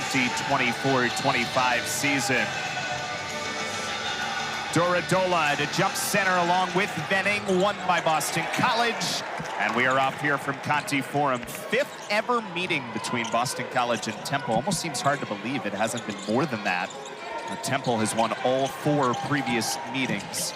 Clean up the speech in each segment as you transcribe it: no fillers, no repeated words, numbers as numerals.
2024-25 season. Duradola to jump center along with Venning, won by Boston College. And we are off here from Conti Forum. 5th ever meeting between Boston College and Temple. Almost seems hard to believe it hasn't been more than that. Temple has won all 4 previous meetings.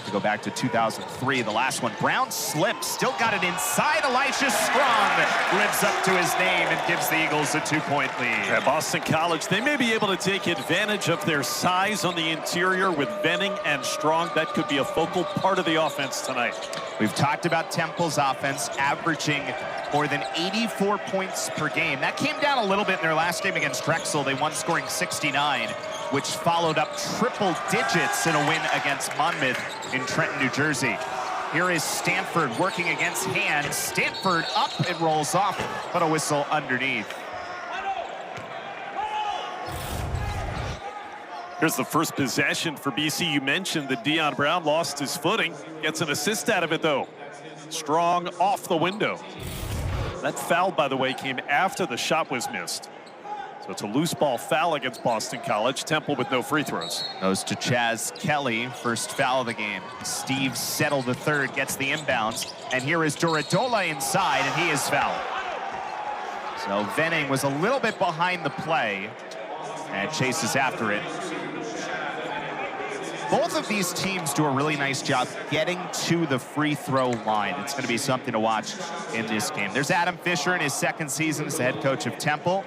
To go back to 2003, the last one. Brown slips, still got it inside. Elijah Strong lives up to his name and gives the Eagles a 2-point lead. At Boston College, they may be able to take advantage of their size on the interior with Venning and Strong. That could be a focal part of the offense tonight. We've talked about Temple's offense averaging more than 84 points per game. That came down a little bit in their last game against Drexel. They won scoring 69, which followed up triple digits in a win against Monmouth in Trenton, New Jersey. Here is Stanford working against Hand. Stanford up and rolls off, but a whistle underneath. Here's the first possession for BC. You mentioned that Dion Brown lost his footing. Gets an assist out of it, though. Strong off the window. That foul, by the way, came after the shot was missed. So it's a loose ball foul against Boston College. Temple with no free throws. Goes to Chas Kelley, first foul of the game. Steve Settle III gets the inbounds. And here is Duradola inside, and he is fouled. So Venning was a little bit behind the play and chases after it. Both of these teams do a really nice job getting to the free throw line. It's going to be something to watch in this game. There's Adam Fisher in his 2nd season as the head coach of Temple.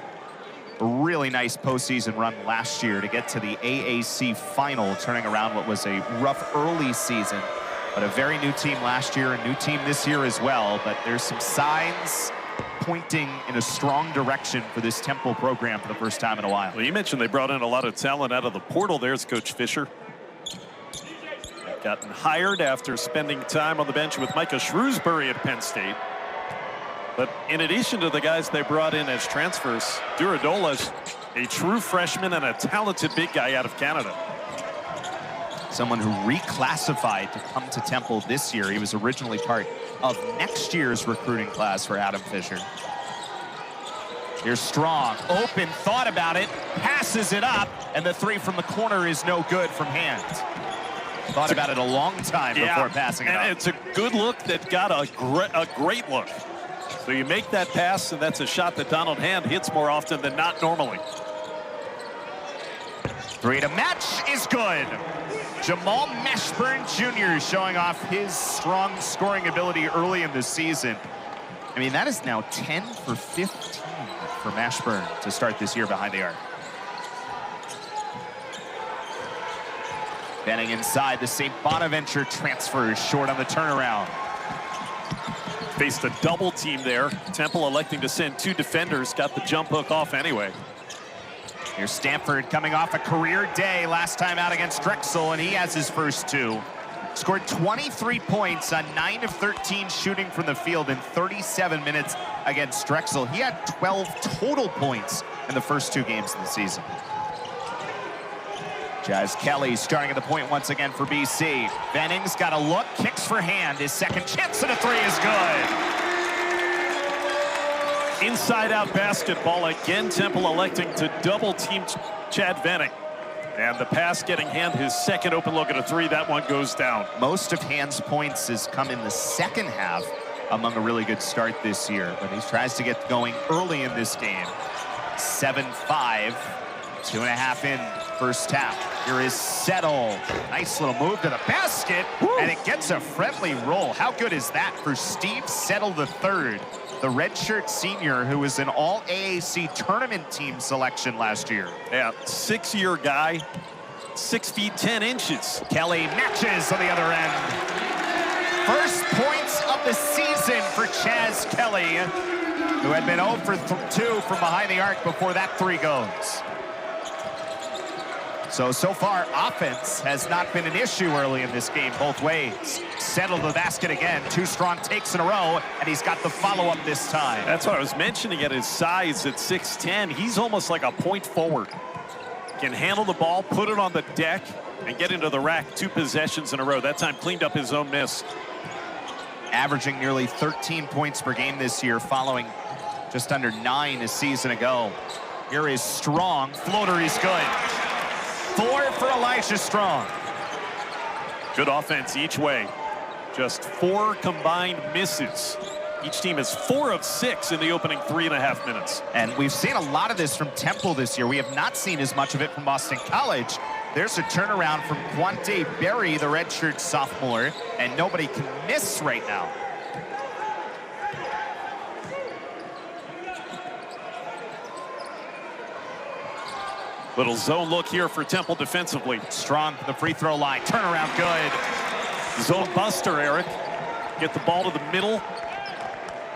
A really nice postseason run last year to get to the AAC final, turning around what was a rough early season. But a very new team last year, a new team this year as well. But there's some signs pointing in a strong direction for this Temple program for the first time in a while. Well, you mentioned they brought in a lot of talent out of the portal. There's Coach Fisher. Gotten hired after spending time on the bench with Micah Shrewsbury at Penn State. But in addition to the guys they brought in as transfers, Duradola's a true freshman and a talented big guy out of Canada. Someone who reclassified to come to Temple this year. He was originally part of next year's recruiting class for Adam Fisher. Here's Strong, open, thought about it, passes it up, and the 3 from the corner is no good from Hand. Thought about it a long time before passing it up. And it's a good look that got a great look. So you make that pass, and that's a shot that Donald Hand hits more often than not normally. 3 to match is good. Jamal Mashburn Jr. showing off his strong scoring ability early in the season. I mean, that is now 10 for 15 for Mashburn to start this year behind the arc. Venning inside, the St. Bonaventure transfer is short on the turnaround. Faced a double team there. Temple electing to send 2 defenders, got the jump hook off anyway. Here's Stanford coming off a career day last time out against Drexel, and he has his first 2. Scored 23 points on 9 of 13 shooting from the field in 37 minutes against Drexel. He had 12 total points in the first 2 games of the season. Chas Kelley starting at the point once again for BC. Venning's got a look, kicks for Hand. His second chance at a 3 is good. Inside-out basketball. Again, Temple electing to double-team Chad Venning. And the pass getting Hand his second open look at a 3. That one goes down. Most of Hand's points has come in the second half among a really good start this year. But he tries to get going early in this game. 7-5, 2.5 in first half. Here is Settle. Nice little move to the basket. Woo! And it gets a friendly roll. How good is that for Steve Settle III, the redshirt senior who was an all-AAC tournament team selection last year? Yeah, 6-year guy, 6 feet 10 inches. Kelley matches on the other end. First points of the season for Chas Kelley, who had been 0 for 2 from behind the arc before that 3 goes. So far, offense has not been an issue early in this game, both ways. Settle the basket again, 2 strong takes in a row, and he's got the follow-up this time. That's what I was mentioning at his size at 6'10". He's almost like a point forward. Can handle the ball, put it on the deck, and get into the rack 2 possessions in a row. That time cleaned up his own miss. Averaging nearly 13 points per game this year, following just under 9 a season ago. Here is Strong. Floater is good. 4 for Elijah Strong. Good offense each way. Just 4 combined misses. Each team is 4 of 6 in the opening 3.5 minutes. And we've seen a lot of this from Temple this year. We have not seen as much of it from Boston College. There's a turnaround from Quante Berry, the redshirt sophomore, and nobody can miss right now. Little zone look here for Temple defensively. Strong from the free throw line. Turnaround good. Zone buster, Eric. Get the ball to the middle.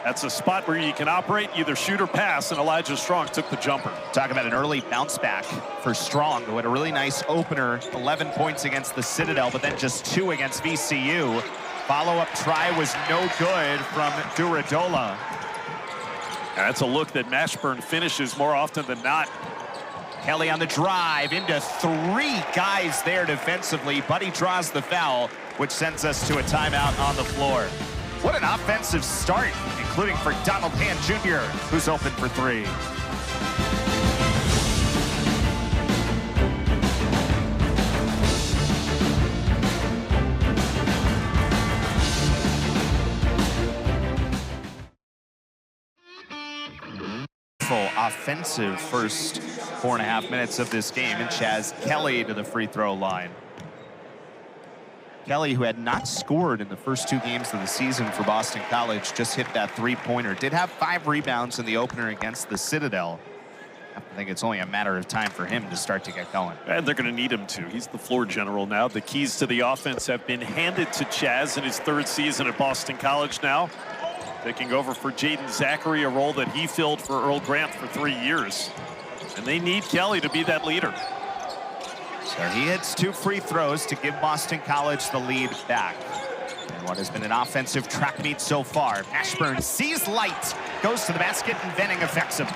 That's a spot where you can operate, either shoot or pass, and Elijah Strong took the jumper. Talk about an early bounce back for Strong, who had a really nice opener, 11 points against the Citadel, but then just 2 against VCU. Follow-up try was no good from Duradola. That's a look that Mashburn finishes more often than not. Kelley on the drive into 3 guys there defensively, but he draws the foul, which sends us to a timeout on the floor. What an offensive start, including for Donald Hand Jr., who's open for 3. Offensive first 4.5 minutes of this game, and Chas Kelley to the free throw line. Kelley, who had not scored in the first 2 games of the season for Boston College, just hit that 3-pointer. Did have 5 rebounds in the opener against the Citadel. I think it's only a matter of time for him to start to get going. And they're going to need him to. He's the floor general now. The keys to the offense have been handed to Chas in his 3rd season at Boston College now. Taking over for Jaden Zachary, a role that he filled for Earl Grant for 3 years. And they need Kelley to be that leader. So he hits 2 free throws to give Boston College the lead back. And what has been an offensive track meet so far. Mashburn sees light, goes to the basket, and Venning affects him.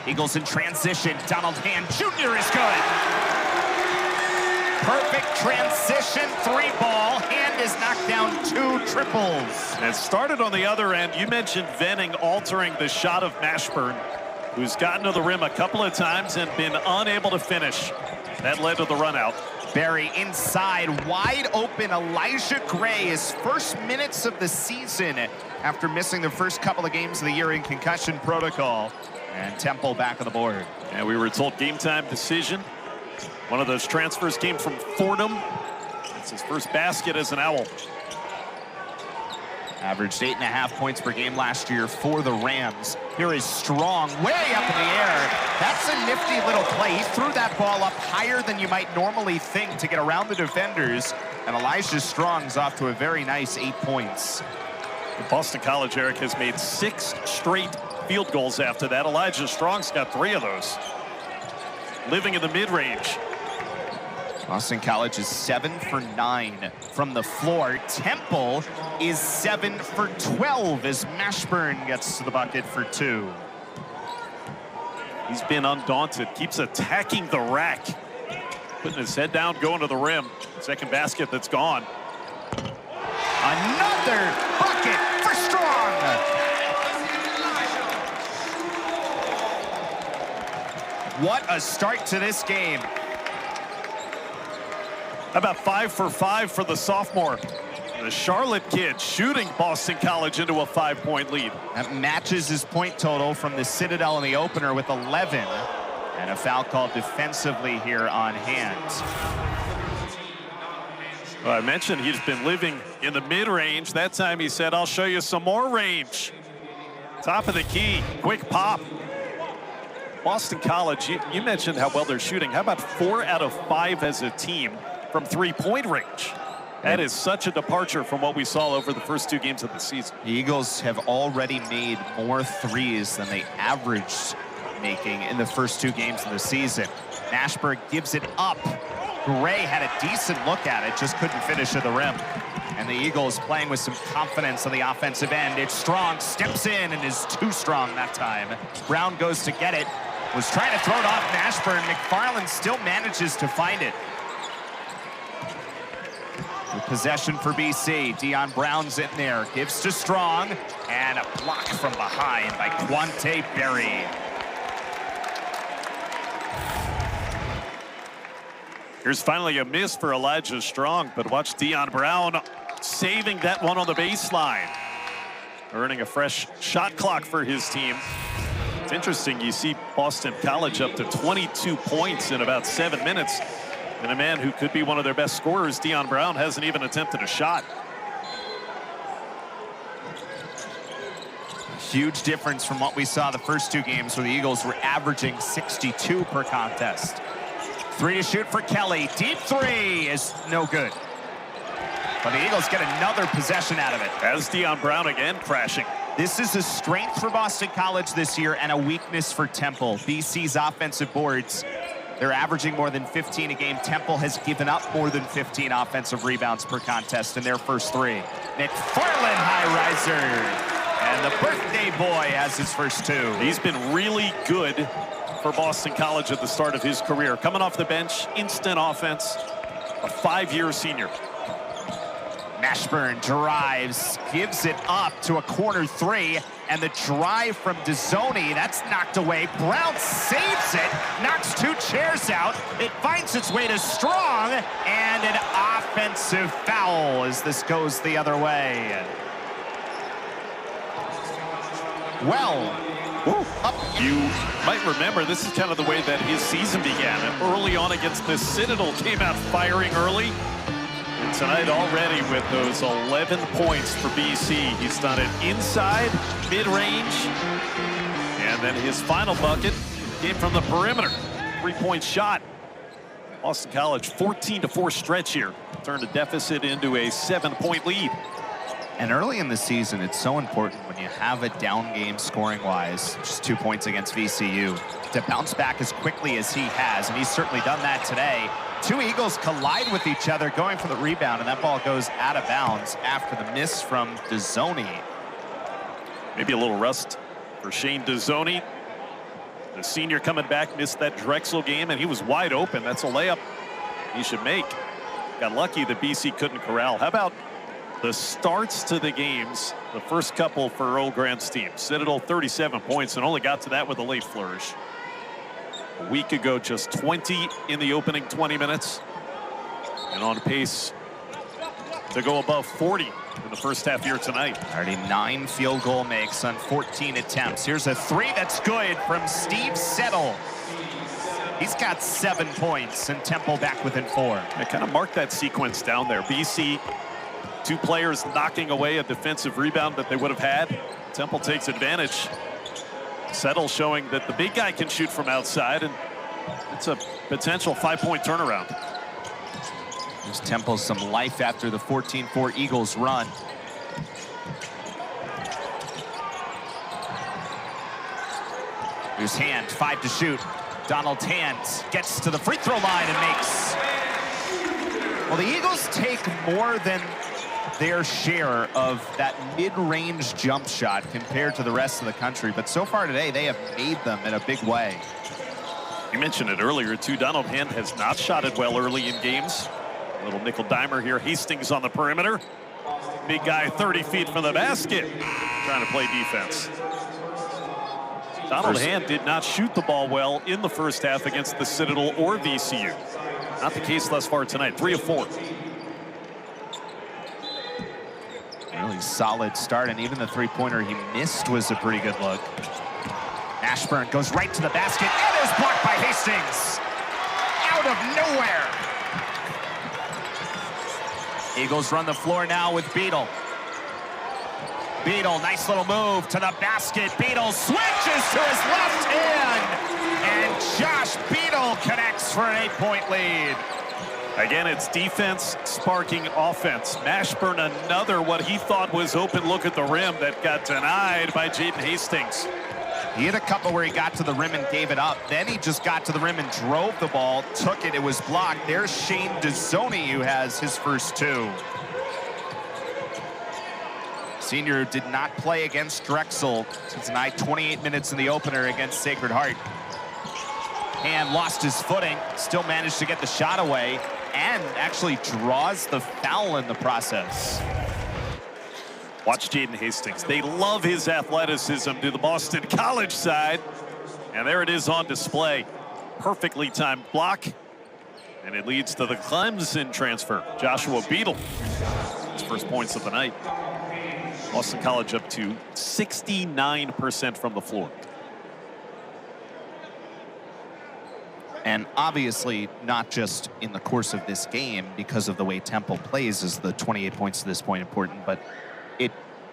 Eagles in transition. Donald Hand Jr. is good. Perfect transition 3-ball. Hand is knocked down 2 triples. And it started on the other end. You mentioned Venning altering the shot of Mashburn, who's gotten to the rim a couple of times and been unable to finish. That led to the run out. Berry inside, wide open. Elijah Gray, his first minutes of the season after missing the first couple of games of the year in concussion protocol. And Temple back on the board. And we were told game time decision. One of those transfers came from Fordham. It's his first basket as an Owl. Averaged 8.5 points per game last year for the Rams. Here is Strong, way up in the air. That's a nifty little play. He threw that ball up higher than you might normally think to get around the defenders. And Elijah Strong's off to a very nice 8 points. Boston College, Eric, has made 6 straight field goals after that. Elijah Strong's got 3 of those. Living in the mid-range. Boston College is 7 for 9 from the floor. Temple is 7 for 12 as Mashburn gets to the bucket for 2. He's been undaunted, keeps attacking the rack. Putting his head down, going to the rim. Second basket that's gone. Another bucket for Strong. What a start to this game. How about 5 for 5 for the sophomore? The Charlotte kid shooting Boston College into a 5-point lead. That matches his point total from the Citadel in the opener with 11. And a foul called defensively here on Hand. Well, I mentioned he's been living in the mid-range. That time he said, I'll show you some more range. Top of the key, quick pop. Boston College, you mentioned how well they're shooting. How about 4 out of 5 as a team from 3-point range? That is such a departure from what we saw over the first 2 games of the season. The Eagles have already made more threes than they averaged making in the first 2 games of the season. Mashburn gives it up. Gray had a decent look at it, just couldn't finish at the rim. And the Eagles playing with some confidence on the offensive end. It's Strong, steps in and is too strong that time. Brown goes to get it. Was trying to throw it off Mashburn. McFarland still manages to find it. The possession for BC. Dion Brown's in there. Gives to Strong. And a block from behind by Quante Berry. Here's finally a miss for Elijah Strong, but watch Deion Brown saving that one on the baseline. Earning a fresh shot clock for his team. It's interesting, you see Boston College up to 22 points in about 7 minutes. And a man who could be one of their best scorers, Deion Brown, hasn't even attempted a shot. Huge difference from what we saw the first 2 games where the Eagles were averaging 62 per contest. 3 to shoot for Kelley. Deep 3 is no good. But the Eagles get another possession out of it. As Deion Brown again crashing. This is a strength for Boston College this year and a weakness for Temple. BC's offensive boards, they're averaging more than 15 a game. Temple has given up more than 15 offensive rebounds per contest in their first 3. McFarland, high riser. And the birthday boy has his first 2. He's been really good for Boston College at the start of his career. Coming off the bench, instant offense, a 5-year senior. Mashburn drives, gives it up to a corner 3, and the drive from Dezzoni, that's knocked away. Brown saves it, knocks 2 chairs out. It finds its way to Strong, and an offensive foul as this goes the other way. Well, up. You might remember this is kind of the way that his season began. And early on against the Citadel, came out firing early. And tonight already with those 11 points for BC. He's done it inside, mid-range, and then his final bucket came from the perimeter. 3-point shot. Boston College 14-4 stretch here. Turned a deficit into a 7-point lead. And early in the season, it's so important when you have a down game scoring-wise, just 2 points against VCU, to bounce back as quickly as he has, and he's certainly done that today. 2 Eagles collide with each other going for the rebound, and that ball goes out of bounds after the miss from Dezzoni. Maybe a little rust for Shane Dezzoni. The senior coming back, missed that Drexel game, and he was wide open. That's a layup he should make. Got lucky that BC couldn't corral. How about the starts to the games, the first couple for Earl Grant's team? Citadel 37 points and only got to that with a late flourish. A week ago, just 20 in the opening 20 minutes. And on pace to go above 40 in the first half here tonight. Already 9 field goal makes on 14 attempts. Here's a 3 that's good from Steve Settle. He's got 7 points and Temple back within 4. I kind of marked that sequence down there. BC, 2 players knocking away a defensive rebound that they would have had. Temple takes advantage. Settle showing that the big guy can shoot from outside, and it's a potential 5-point turnaround. Gives Temple some life after the 14-4 Eagles run. Here's Hand, 5 to shoot. Donald Hand gets to the free throw line and makes. Well, the Eagles take more than their share of that mid-range jump shot compared to the rest of the country, but so far today they have made them in a big way. You mentioned it earlier too. Donald Hand has not shot it well early in games. A little nickel dimer here. Hastings on the perimeter. Big guy 30 feet from the basket, trying to play defense. Donald Hand did not shoot the ball well in the first half against the Citadel or VCU. Not the case thus far tonight. 3 of 4. Really solid start, and even the 3-pointer he missed was a pretty good look. Mashburn goes right to the basket and is blocked by Hastings. Out of nowhere. Eagles run the floor now with Beadle. Beadle, nice little move to the basket. Beadle switches to his left hand, and Josh Beadle connects for an 8-point lead. Again, it's defense sparking offense. Mashburn, another what he thought was open look at the rim that got denied by Jaden Hastings. He had a couple where he got to the rim and gave it up. Then he just got to the rim and drove the ball, took it, it was blocked. There's Shane Dezzoni, who has his first 2. Senior did not play against Drexel tonight, 28 minutes in the opener against Sacred Heart. And lost his footing, still managed to get the shot away, and actually draws the foul in the process. Watch Jaden Hastings. They love his athleticism to the Boston College side. And there it is on display. Perfectly timed block. And it leads to the Clemson transfer, Joshua Beadle. His first points of the night. Boston College up to 69% from the floor. And obviously, not just in the course of this game, because of the way Temple plays, is the 28 points to this point important, but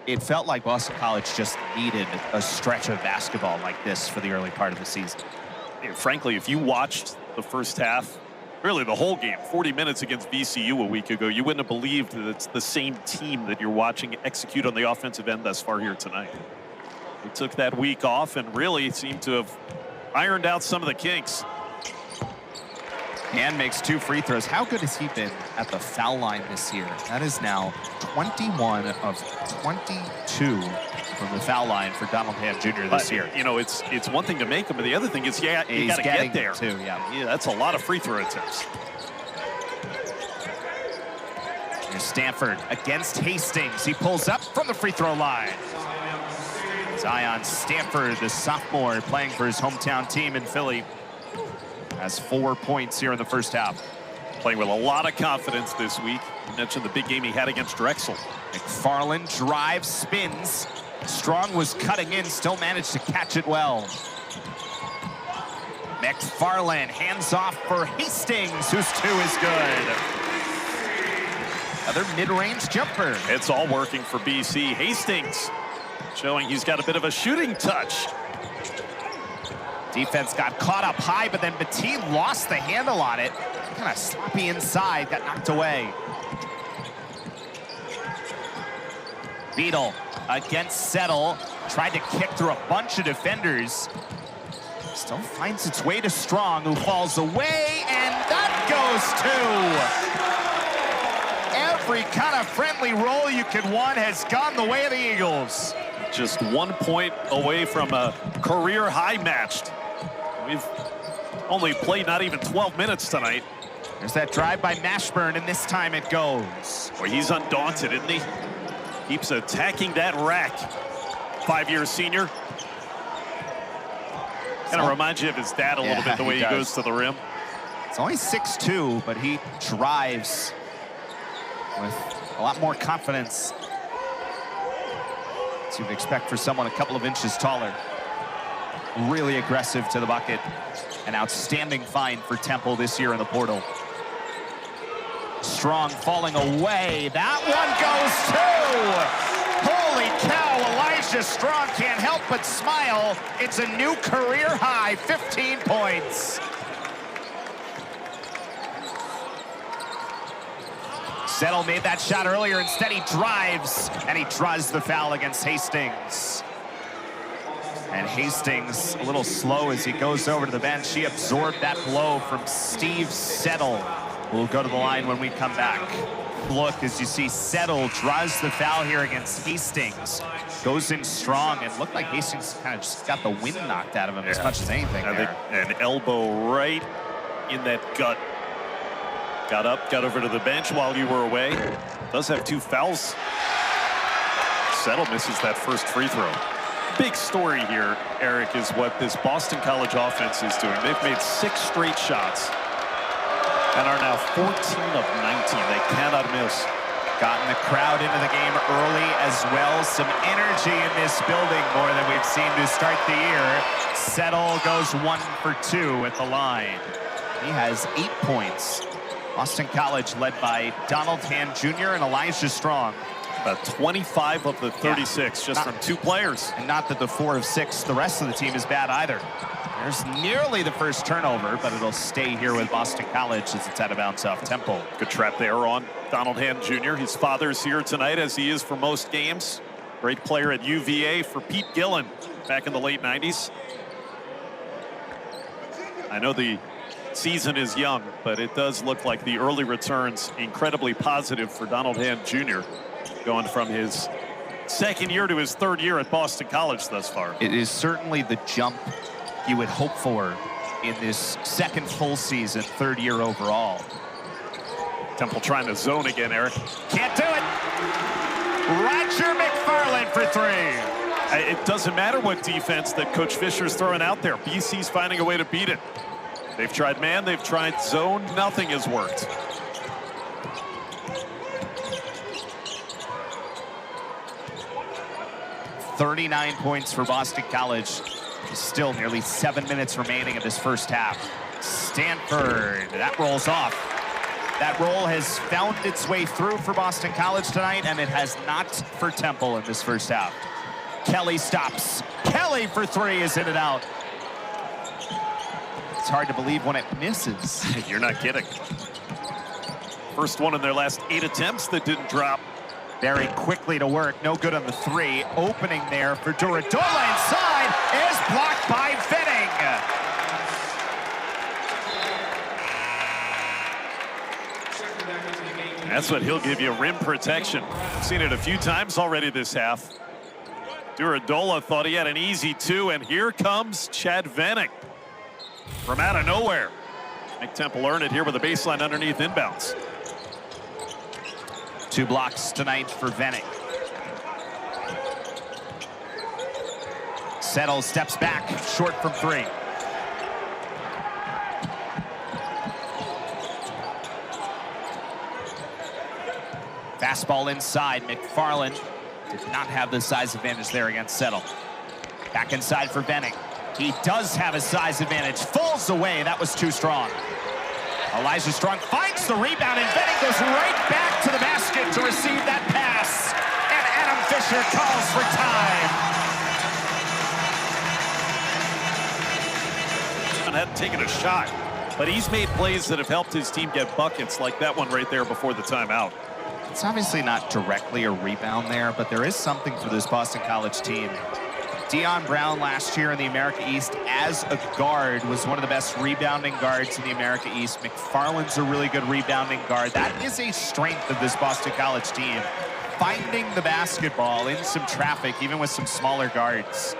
it felt like Boston College just needed a stretch of basketball like this for the early part of the season. Yeah, frankly, if you watched the first half, really the whole game, 40 minutes against VCU a week ago, you wouldn't have believed that it's the same team that you're watching execute on the offensive end thus far here tonight. They took that week off and really seemed to have ironed out some of the kinks. And makes 2 free throws. How good has he been at the foul line this year? That is now 21 of 22 from the foul line for Donald Ham Jr. this year. You know, it's one thing to make them, but the other thing is, you got to get there. Too, yeah, that's a lot of free throw attempts. Here's Stanford against Hastings. He pulls up from the free throw line. Zion Stanford, the sophomore, playing for his hometown team in Philly, has 4 points here in the first half. Playing with a lot of confidence this week. You mentioned the big game he had against Drexel. McFarland drives, spins. Strong was cutting in, still managed to catch it well. McFarland hands off for Hastings, whose 2 is good. Another mid-range jumper. It's all working for BC. Hastings showing he's got a bit of a shooting touch. Defense got caught up high, but then Bettine lost the handle on it. Kind of sloppy inside, got knocked away. Beadle against Settle. Tried to kick through a bunch of defenders. Still finds its way to Strong, who falls away, and that goes 2. Every kind of friendly roll you could want has gone the way of the Eagles. Just 1 point away from a career high matched. We've only played not even 12 minutes tonight. There's that drive by Mashburn, and this time it goes. Boy, he's undaunted, isn't he? Keeps attacking that rack. 5-year senior. Kind of reminds you of his dad a little bit, the way he goes to the rim. It's only 6'2", but he drives with a lot more confidence, as you'd expect for someone a couple of inches taller. Really aggressive to the bucket. An outstanding find for Temple this year in the portal. Strong falling away. That one goes 2. Holy cow, Elijah Strong can't help but smile. It's a new career high, 15 points. Settle made that shot earlier. Instead, he drives, and he draws the foul against Hastings. And Hastings a little slow as he goes over to the bench. He absorbed that blow from Steve Settle, who will go to the line when we come back. Look, as you see, Settle draws the foul here against Hastings. Goes in strong, and looked like Hastings kind of just got the wind knocked out of him as much as anything there. An elbow right in that gut. Got up, got over to the bench while you were away. Does have 2 fouls. Settle misses that first free throw. Big story here, Eric, is what this Boston College offense is doing. They've made 6 straight shots and are now 14 of 19. They cannot miss. Gotten the crowd into the game early as well. Some energy in this building, more than we've seen to start the year. Settle goes 1 for 2 at the line. He has 8 points. Boston College led by Donald Ham Jr. and Elijah Strong. About 25 of the 36 just from 2 players. And not that the 4 of 6, the rest of the team is bad either. There's nearly the first turnover, but it'll stay here with Boston College as it's out of bounds off Temple. Good trap there on Donald Ham Jr. His father's here tonight, as he is for most games. Great player at UVA for Pete Gillen back in the late 90s. I know the season is young, but it does look like the early returns incredibly positive for Donald Ham Jr., going from his 2nd year to his 3rd year at Boston College thus far. It is certainly the jump you would hope for in this 2nd full season, 3rd year overall. Temple trying to zone again, Eric. Can't do it. Roger McFarland for 3. It doesn't matter what defense that Coach Fisher's throwing out there. BC's finding a way to beat it. They've tried man, they've tried zone, nothing has worked. "39 points for Boston College. Still nearly 7 minutes remaining in this first half. Stanford, that rolls off. That roll has found its way through for Boston College tonight, and it has not for Temple in this first half. Kelley stops. Kelley for three is in and out. It's hard to believe when it misses. You're not kidding. First one in their last 8 attempts that didn't drop. Very quickly to work, no good on the three. Opening there for Duradola inside is blocked by Venning. That's what he'll give you, rim protection. Seen it a few times already this half. Duradola thought he had an easy two, and here comes Chad Venning from out of nowhere. Make Temple earn it here with a baseline underneath inbounds. 2 blocks tonight for Venning. Settles, steps back, short from three. Fastball inside. McFarland did not have the size advantage there against Settle. Back inside for Venning. He does have a size advantage. Falls away. That was too strong. Elijah Strong finds the rebound, and Venning goes right back to the basket to receive that pass. And Adam Fisher calls for time. Hadn't taken a shot, but he's made plays that have helped his team get buckets, like that one right there before the timeout. It's obviously not directly a rebound there, but there is something for this Boston College team. Deion Brown last year in the America East as a guard was one of the best rebounding guards in the America East. McFarland's a really good rebounding guard. That is a strength of this Boston College team. Finding the basketball in some traffic, even with some smaller guards.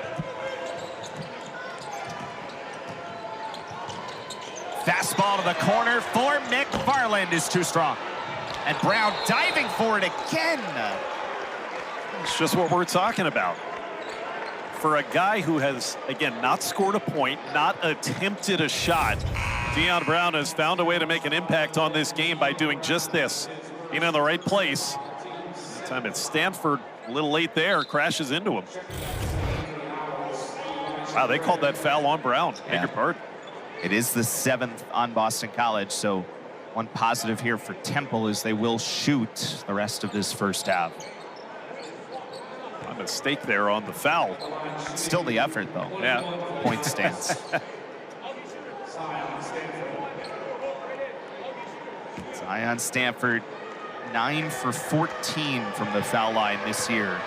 Fastball to the corner for McFarland is too strong. And Brown diving for it again. It's just what we're talking about. For a guy who has, again, not scored a point, not attempted a shot, Deion Brown has found a way to make an impact on this game by doing just this. Being in the right place. This time it's Stanford, a little late there, crashes into him. Wow, they called that foul on Brown. Beg your pardon. It is the 7th on Boston College, so one positive here for Temple is they will shoot the rest of this first half. A mistake there on the foul. Still the effort, though. Yeah. Point stands. Zion Stanford, 9 for 14 from the foul line this year.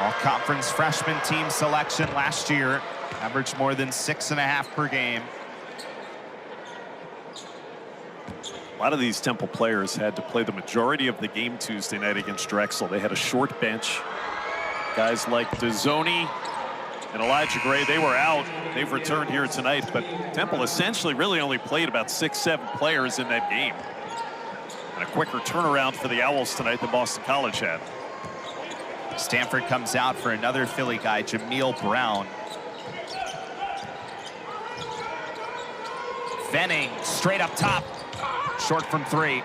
All-conference freshman team selection last year. Averaged more than 6.5 per game. A lot of these Temple players had to play the majority of the game Tuesday night against Drexel. They had a short bench. Guys like Dezzoni and Elijah Gray, they were out. They've returned here tonight, but Temple essentially really only played about 6-7 players in that game. And a quicker turnaround for the Owls tonight than Boston College had. Stanford comes out for another Philly guy, Jameel Brown. Venning straight up top. Short from three.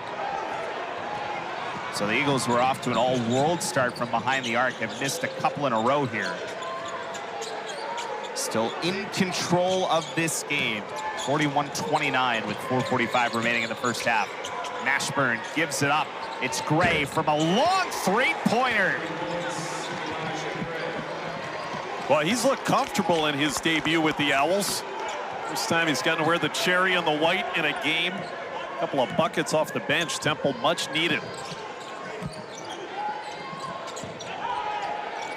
So the Eagles were off to an all-world start from behind the arc. Have missed a couple in a row here. Still in control of this game. 41-29 with 4:45 remaining in the first half. Mashburn gives it up. It's Gray from a long three-pointer. Well, he's looked comfortable in his debut with the Owls. First time he's gotten to wear the cherry on the white in a game. A couple of buckets off the bench. Temple much needed.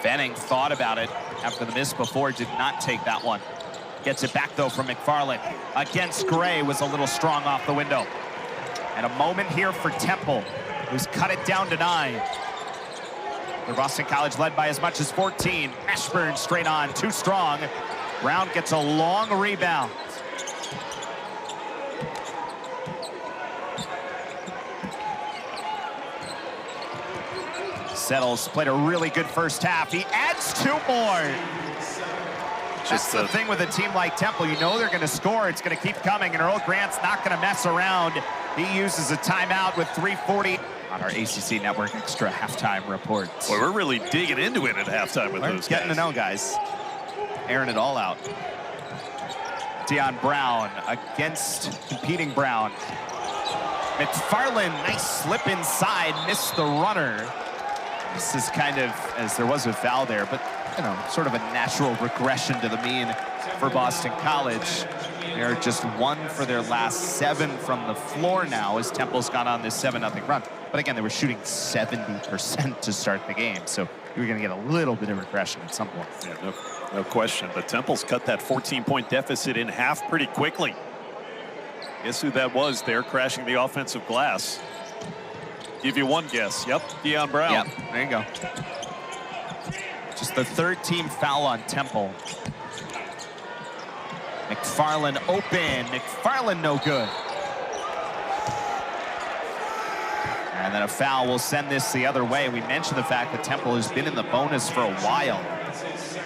Venning thought about it after the miss before, did not take that one. Gets it back though from McFarland. Against Gray, was a little strong off the window. And a moment here for Temple, who's cut it down to 9. The Boston College led by as much as 14. Mashburn straight on, too strong. Brown gets a long rebound. Settles, played a really good first half. He adds 2 more. That's the thing with a team like Temple. You know they're going to score. It's going to keep coming, and Earl Grant's not going to mess around. He uses a timeout with 3:40 on our ACC Network Extra halftime reports. Boy, we're really digging into it at halftime with those guys. Getting to know guys. Airing it all out. Deion Brown against competing Brown. McFarland, nice slip inside, missed the runner. This is kind of, as there was a foul there, but you know, sort of a natural regression to the mean for Boston College. They're just 1 for their last 7 from the floor now as Temple's gone on this 7-0 run. But again, they were shooting 70% to start the game, so you're going to get a little bit of regression at some point. Yeah, no question. But Temple's cut that 14-point deficit in half pretty quickly. Guess who that was there crashing the offensive glass? Give you one guess. Yep, Deion Brown. Yep, there you go. Just the 3rd team foul on Temple. McFarland open. McFarland no good. And then a foul will send this the other way. We mentioned the fact that Temple has been in the bonus for a while.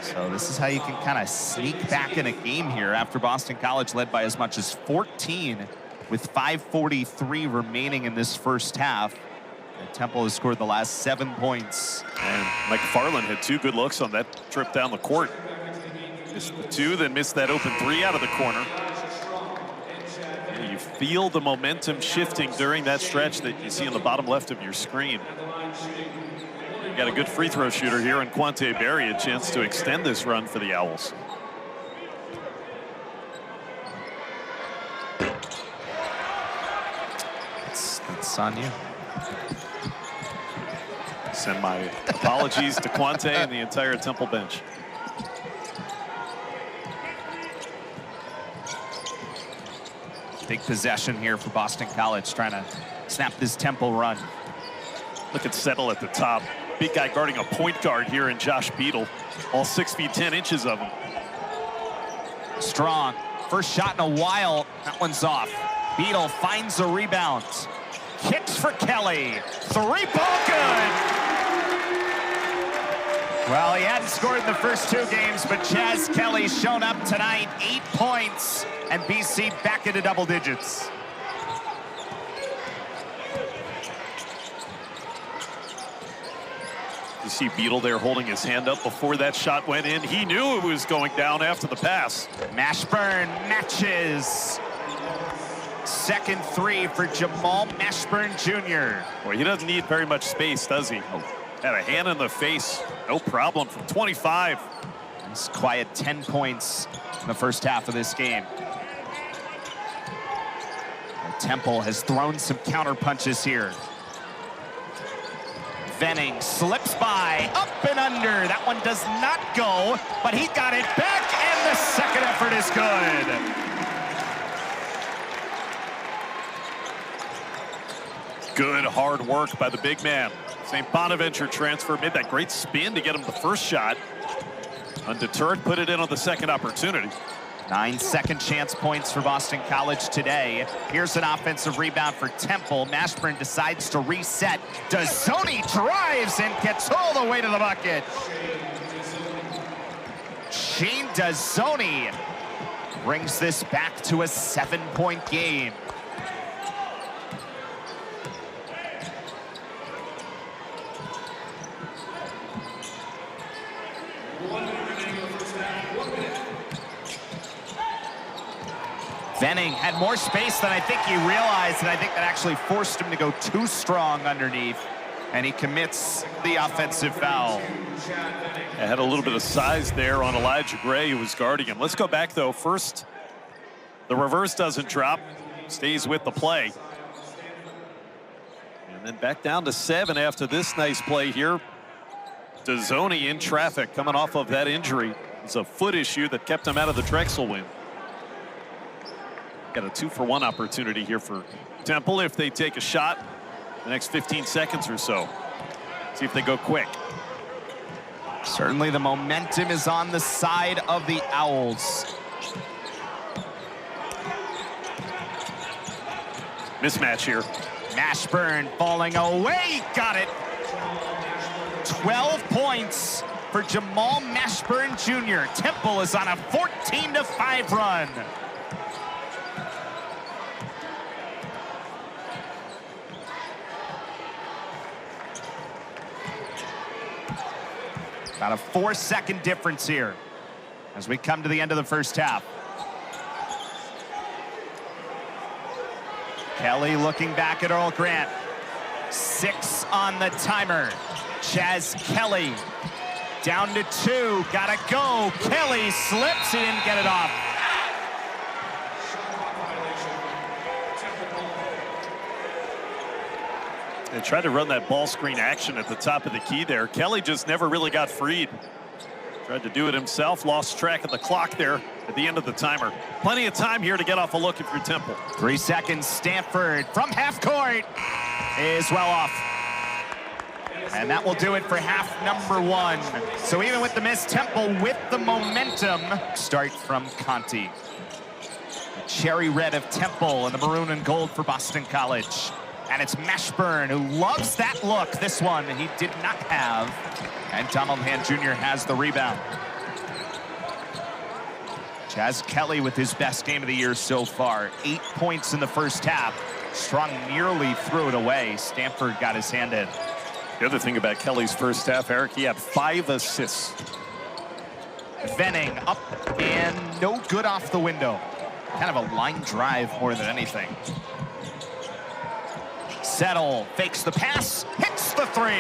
So this is how you can kind of sneak back in a game here after Boston College led by as much as 14 with 5:43 remaining in this first half. And Temple has scored the last 7 points. And McFarland had 2 good looks on that trip down the court. Missed the 2, then missed that open 3 out of the corner. And you feel the momentum shifting during that stretch that you see on the bottom left of your screen. You've got a good free throw shooter here in Quante Berry, a chance to extend this run for the Owls. It's on you. Send my apologies to Quante and the entire Temple bench. Big possession here for Boston College, trying to snap this Temple run. Look at Settle at the top. Big guy guarding a point guard here in Josh Beadle. All 6 feet 10 inches of him. Strong. First shot in a while. That one's off. Beadle finds a rebound. Kicks for Kelley. 3 ball good. Well, he hadn't scored in the first 2 games, but Chas Kelley shown up tonight. 8 points, and BC back into double digits. You see Beadle there holding his hand up before that shot went in. He knew it was going down after the pass. Mashburn matches. Second 3 for Jamal Mashburn Jr. Boy, he doesn't need very much space, does he? Had a hand in the face, no problem from 25. Nice quiet 10 points in the first half of this game. Temple has thrown some counter punches here. Venning slips by, up and under. That one does not go, but he got it back, and the second effort is good. Good hard work by the big man. St. Bonaventure transfer made that great spin to get him the first shot. Undeterred, put it in on the second opportunity. 9 second chance points for Boston College today. Here's an offensive rebound for Temple. Mashburn decides to reset. Dazzoni drives and gets all the way to the bucket. Shane Dazzoni brings this back to a 7-point game. Venning had more space than I think he realized, and I think that actually forced him to go too strong underneath, and he commits the offensive foul. It had a little bit of size there on Elijah Gray, who was guarding him. Let's go back, though. First, the reverse doesn't drop, stays with the play. And then back down to 7 after this nice play here. Dazzoni in traffic coming off of that injury. It's a foot issue that kept him out of the Drexel win. Got a 2-for-1 opportunity here for Temple if they take a shot the next 15 seconds or so. See if they go quick. Certainly the momentum is on the side of the Owls. Mismatch here. Mashburn falling away, got it. 12 points for Jamal Mashburn Jr. Temple is on a 14-5 run. About a 4-second difference here as we come to the end of the first half. Kelley looking back at Earl Grant. 6 on the timer. Chas Kelley down to 2. Gotta go. Kelley slips. He didn't get it off. They tried to run that ball screen action at the top of the key there. Kelley just never really got freed. Tried to do it himself, lost track of the clock there at the end of the timer. Plenty of time here to get off a look if you're Temple. 3 seconds, Stanford from half court is well off. And that will do it for half number 1. So even with the miss, Temple with the momentum. Start from Conti. The cherry red of Temple and the maroon and gold for Boston College. And it's Mashburn who loves that look. This one he did not have. And Donald Hand Jr. has the rebound. Chas Kelley with his best game of the year so far. 8 points in the first half. Strong nearly threw it away. Stanford got his hand in. The other thing about Kelley's first half, Eric, he had 5 assists. Venning up and no good off the window. Kind of a line drive more than anything. Settle fakes the pass, hits the 3.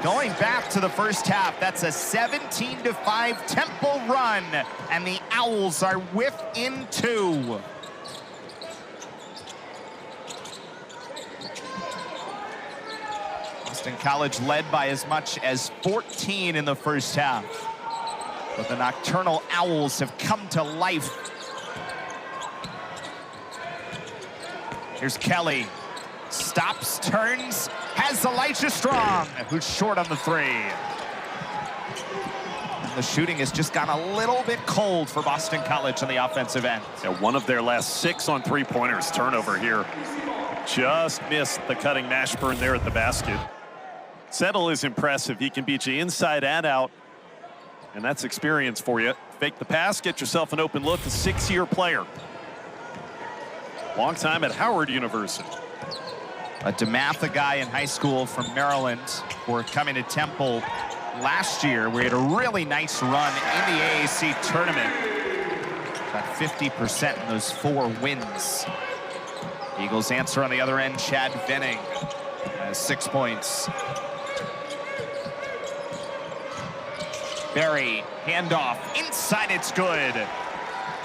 Going back to the first half, that's a 17-5 Temple run, and the Owls are within 2. Boston College led by as much as 14 in the first half. But the nocturnal Owls have come to life. Here's Kelley. Stops, turns, has Elijah Strong, who's short on the 3. And the shooting has just gone a little bit cold for Boston College on the offensive end. Yeah, one of their last 6 on 3-pointers. Turnover here. Just missed the cutting Mashburn there at the basket. Settle is impressive. He can beat you inside and out. And that's experience for you. Fake the pass, get yourself an open look. A 6-year player. Long time at Howard University. A DeMatha guy in high school from Maryland for coming to Temple last year. We had a really nice run in the AAC tournament. About 50% in those 4 wins. Eagles answer on the other end. Chad Venning has 6 points. Berry, handoff, inside it's good.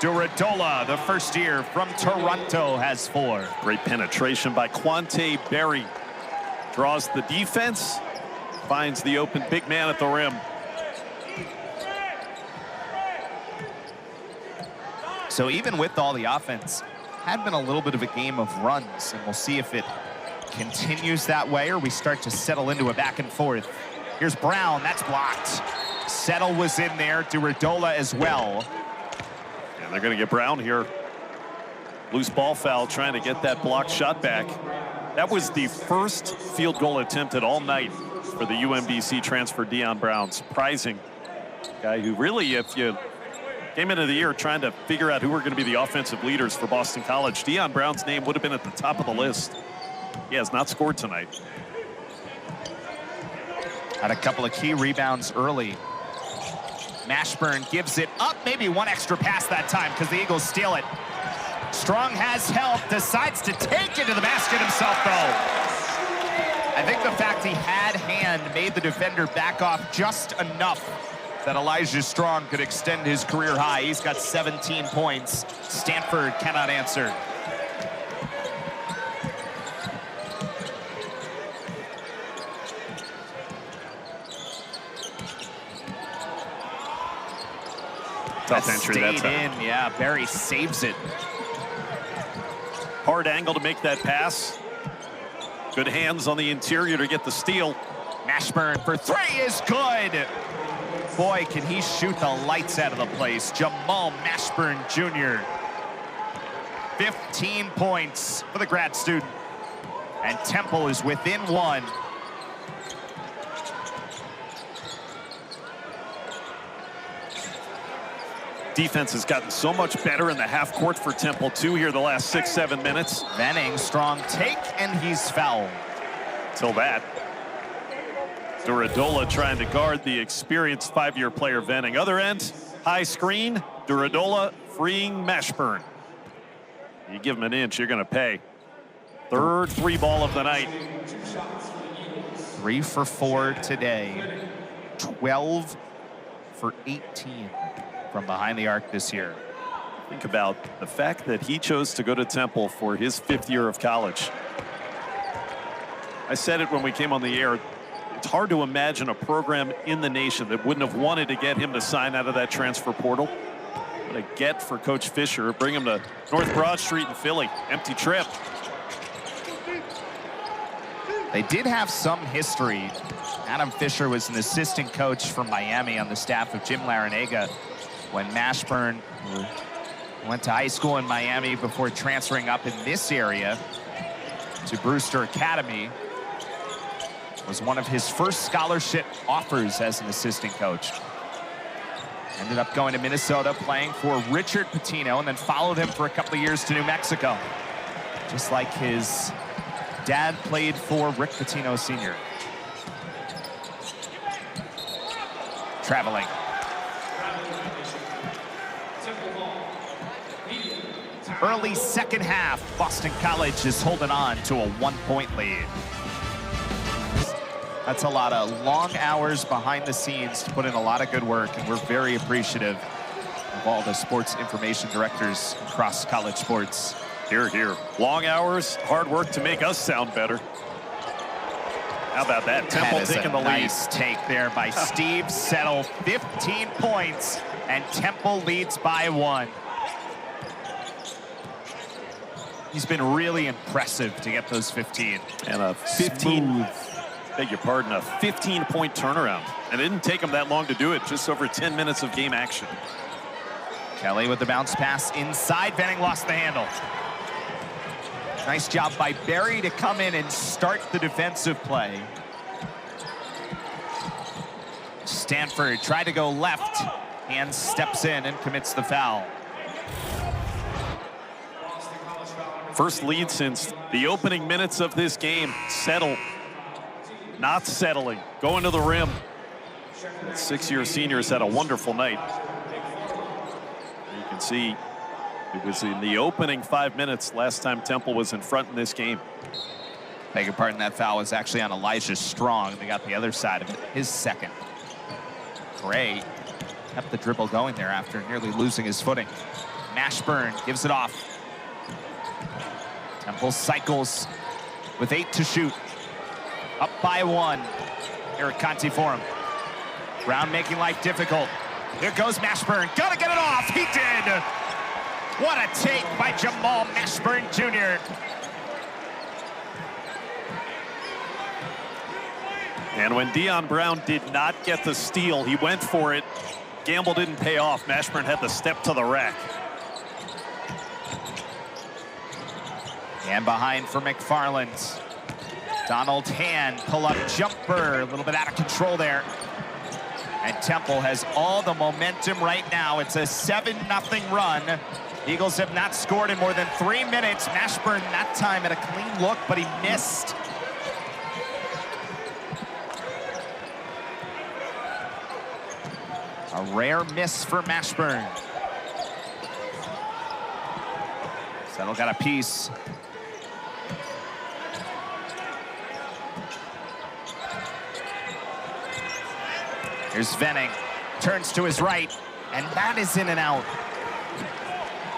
Duradola, the first year from Toronto, has 4. Great penetration by Quante Berry. Draws the defense, finds the open big man at the rim. So even with all the offense, had been a little bit of a game of runs, and we'll see if it continues that way or we start to settle into a back and forth. Here's Brown, that's blocked. Settle was in there, Duradola as well. They're going to get Brown here. Loose ball foul, trying to get that blocked shot back. That was the first field goal attempted all night for the UMBC transfer Deion Brown. Surprising guy who really, if you came into the year trying to figure out who were going to be the offensive leaders for Boston College, Deion Brown's name would have been at the top of the list. He has not scored tonight. Had a couple of key rebounds early. Mashburn gives it up, maybe one extra pass that time because the Eagles steal it. Strong has help, decides to take it to the basket himself though. I think the fact he had hand made the defender back off just enough that Elijah Strong could extend his career high. He's got 17 points. Stanford cannot answer. Tough entry that time. In, yeah, Berry saves it. Hard angle to make that pass. Good hands on the interior to get the steal. Mashburn for 3 is good. Boy, can he shoot the lights out of the place. Jamal Mashburn Jr. 15 points for the grad student. And Temple is within 1. Defense has gotten so much better in the half court for Temple, too, here the last 6-7 minutes. Venning, strong take, and he's fouled. Till that. Duradola trying to guard the experienced 5-year player Venning. Other end, high screen, Duradola freeing Mashburn. You give him an inch, you're going to pay. Third 3-ball of the night. 3 for 4 today. 12 for 18 from behind the arc this year. Think about the fact that he chose to go to Temple for his 5th year of college. I said it when we came on the air. It's hard to imagine a program in the nation that wouldn't have wanted to get him to sign out of that transfer portal. What a get for Coach Fisher. Bring him to North Broad Street in Philly. Empty trip. They did have some history. Adam Fisher was an assistant coach from Miami on the staff of Jim Larinaga when Mashburn went to high school in Miami before transferring up in this area to Brewster Academy. Was one of his first scholarship offers as an assistant coach. Ended up going to Minnesota, playing for Richard Pitino, and then followed him for a couple of years to New Mexico. Just like his dad played for Rick Pitino Sr. Traveling. Early second half, Boston College is holding on to a 1-point lead. That's a lot of long hours behind the scenes to put in a lot of good work, and we're very appreciative of all the sports information directors across college sports. Here, here. Long hours, hard work to make us sound better. How about that? Temple taking the lead. Nice take there by Steve Settle. 15 points, and Temple leads by 1. He's been really impressive to get those 15. And a 15, beg your pardon, a 15-point turnaround. And it didn't take him that long to do it, just over 10 minutes of game action. Kelley with the bounce pass inside. Venning lost the handle. Nice job by Barry to come in and start the defensive play. Stanford tried to go left and steps in and commits the foul. First lead since the opening minutes of this game. Settle, not settling, going to the rim. The 6-year seniors had a wonderful night. You can see it was in the opening 5 minutes last time Temple was in front in this game. Beg your pardon, that foul was actually on Elijah Strong. They got the other side of it, his second. Gray kept the dribble going there after nearly losing his footing. Mashburn gives it off. Temple cycles with 8 to shoot. Up by 1. Eric Conti for him. Brown making life difficult. Here goes Mashburn. Gotta get it off. He did. What a take by Jamal Mashburn Jr. And when Deion Brown did not get the steal, he went for it. Gamble didn't pay off. Mashburn had to step to the rack. And behind for McFarland. Donald Hand, pull-up jumper, a little bit out of control there. And Temple has all the momentum right now. It's a 7-0 run. Eagles have not scored in more than 3 minutes. Mashburn that time at a clean look, but he missed. A rare miss for Mashburn. Settle got a piece. Here's Venning, turns to his right, and that is in and out.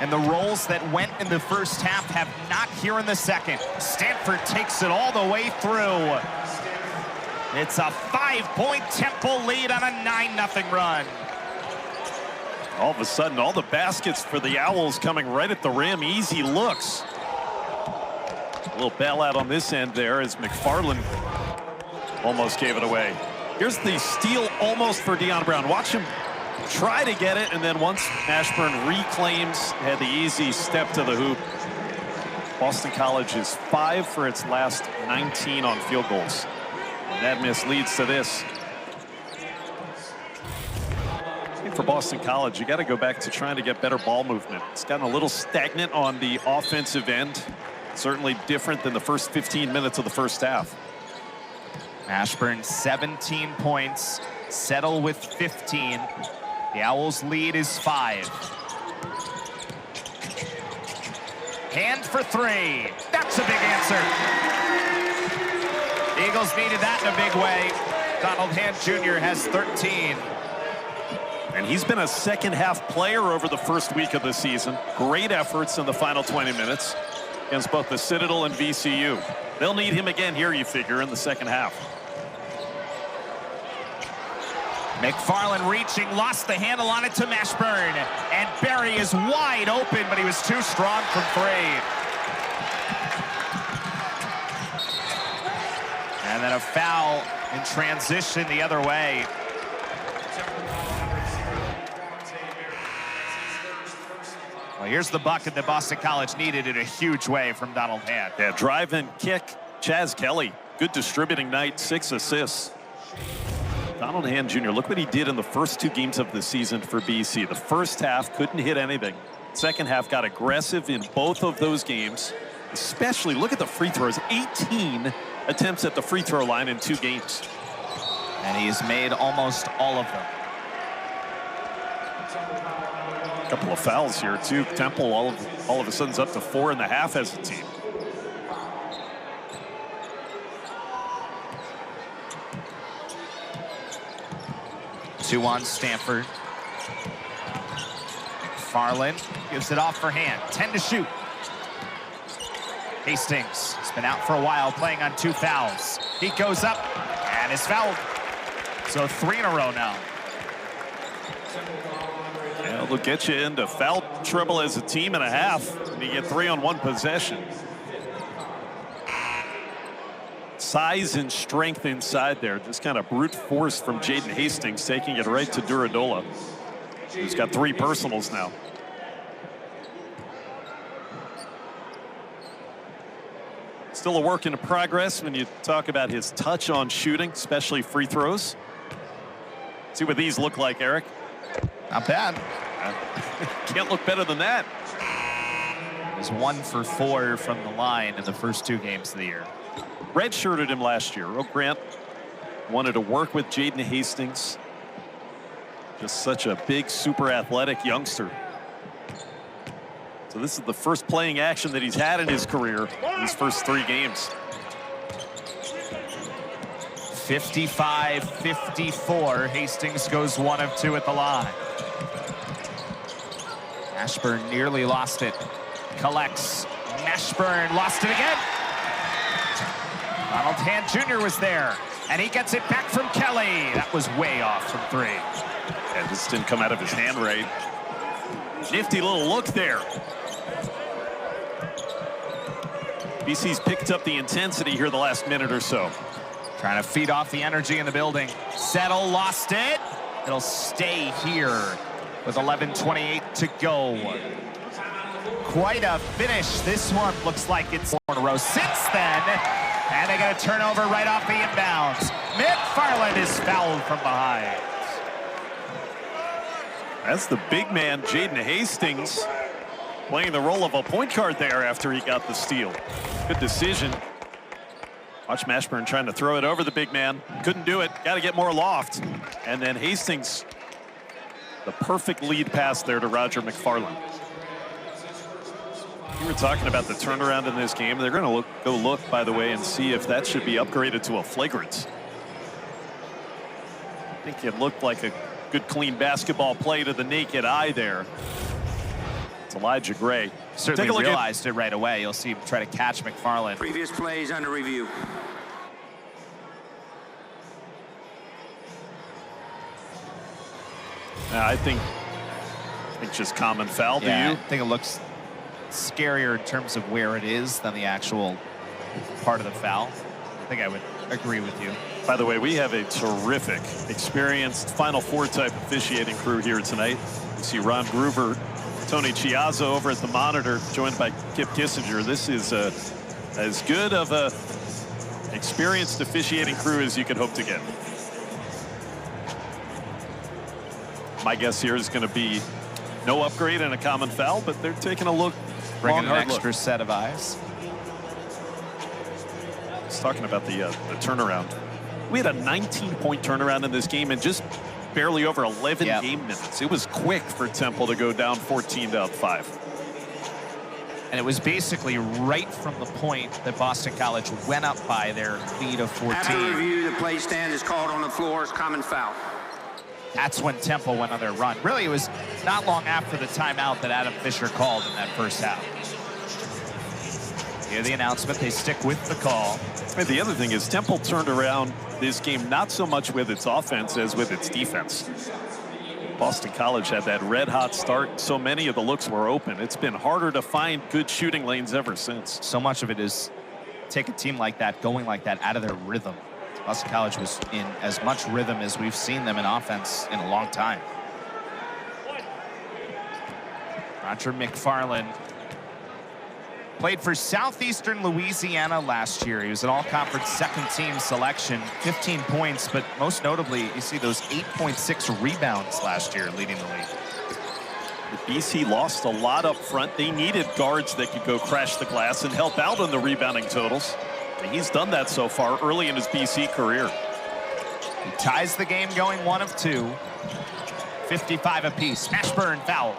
And the rolls that went in the first half have not here in the second. Stanford takes it all the way through. It's a 5-point Temple lead on a 9-0 run. All of a sudden, all the baskets for the Owls coming right at the rim. Easy looks. A little bailout on this end there as McFarland almost gave it away. Here's the steal almost for Deion Brown. Watch him try to get it, and then once Mashburn reclaims, had the easy step to the hoop. Boston College is 5 for its last 19 on field goals. And that miss leads to this. think for Boston College, you got to go back to trying to get better ball movement. It's gotten a little stagnant on the offensive end. Certainly different than the first 15 minutes of the first half. Mashburn, 17 points, settle with 15. The Owls' lead is 5. Hand for 3. That's a big answer. The Eagles needed that in a big way. Donald Hand Jr. has 13. And he's been a second-half player over the first week of the season. Great efforts in the final 20 minutes against both the Citadel and VCU. They'll need him again here, you figure, in the second half. McFarland reaching, lost the handle on it to Mashburn. And Barry is wide open, but he was too strong from 3. And then a foul in transition the other way. Well, here's the bucket that Boston College needed in a huge way from Donald Hand. Yeah, drive and kick. Chas Kelley, good distributing night, 6 assists. Donald Hand Jr., look what he did in the first 2 games of the season for BC. The first half couldn't hit anything. Second half got aggressive in both of those games. Especially, look at the free throws. 18 attempts at the free throw line in 2 games. And he's made almost all of them. A couple of fouls here too. Temple all of a sudden's up to 4.5 as a team. Two on Stanford. McFarland gives it off for Hand. 10 to shoot. Hastings has been out for a while, playing on 2 fouls. He goes up and is fouled. So 3 in a row now. Yeah, they'll get you into foul trouble as a team and a half. And you get 3 on 1 possession. Size and strength inside there. Just kind of brute force from Jaden Hastings, taking it right to Duradola, who's got 3 personals now. Still a work in progress when you talk about his touch on shooting, especially free throws. See what these look like, Eric. Not bad. Can't look better than that. He's 1 for 4 from the line in the first 2 games of the year. Redshirted him last year. Earl Grant wanted to work with Jaden Hastings. Just such a big, super athletic youngster. So this is the first playing action that he's had in his career in his first 3 games. 55-54. Hastings goes 1 of 2 at the line. Mashburn nearly lost it. Collects. Mashburn lost it again. Donald Hand Jr. was there, and he gets it back from Kelley. That was way off from 3. And this didn't come out of his hand right. Nifty little look there. BC's picked up the intensity here the last minute or so. Trying to feed off the energy in the building. Settle, lost it. It'll stay here with 11:28 to go. Quite a finish. This one looks like it's 4 in a row since then. And they get a turnover right off the inbounds. McFarland is fouled from behind. That's the big man, Jaden Hastings, playing the role of a point guard there after he got the steal. Good decision. Watch Mashburn trying to throw it over the big man. Couldn't do it. Got to get more loft. And then Hastings, the perfect lead pass there to Roger McFarland. We were talking about the turnaround in this game. They're going to go look, by the way, and see if that should be upgraded to a flagrant. I think it looked like a good, clean basketball play to the naked eye there. It's Elijah Gray. Certainly realized it right away. You'll see him try to catch McFarland. Previous plays under review. I think just common foul. Do you? I think it looks scarier in terms of where it is than the actual part of the foul. I think I would agree with you. By the way, we have a terrific, experienced Final Four type officiating crew here tonight. You see Ron Groover, Tony Chiazzo over at the monitor, joined by Kip Kissinger. This is as good of a experienced officiating crew as you could hope to get. My guess here is going to be no upgrade and a common foul, but they're taking a look. Bringing an hard extra look. set of eyes. Just talking about the turnaround. We had a 19-point turnaround in this game in just barely over 11 game minutes. It was quick for Temple to go down 14 to up 5. And it was basically right from the point that Boston College went up by their lead of 14. After review, the play stand is called on the floor as common foul. That's when Temple went on their run. Really, it was not long after the timeout that Adam Fisher called in that first half. Hear the announcement, they stick with the call. And the other thing is Temple turned around this game not so much with its offense as with its defense. Boston College had that red-hot start. So many of the looks were open. It's been harder to find good shooting lanes ever since. So much of it is take a team like that, going like that, out of their rhythm. Boston College was in as much rhythm as we've seen them in offense in a long time. Roger McFarland played for Southeastern Louisiana last year. He was an all-conference second-team selection, 15 points, but most notably, you see those 8.6 rebounds last year leading the league. BC lost a lot up front. They needed guards that could go crash the glass and help out on the rebounding totals. And he's done that so far early in his BC career. He ties the game going 1 of 2. 55 apiece. Mashburn fouled.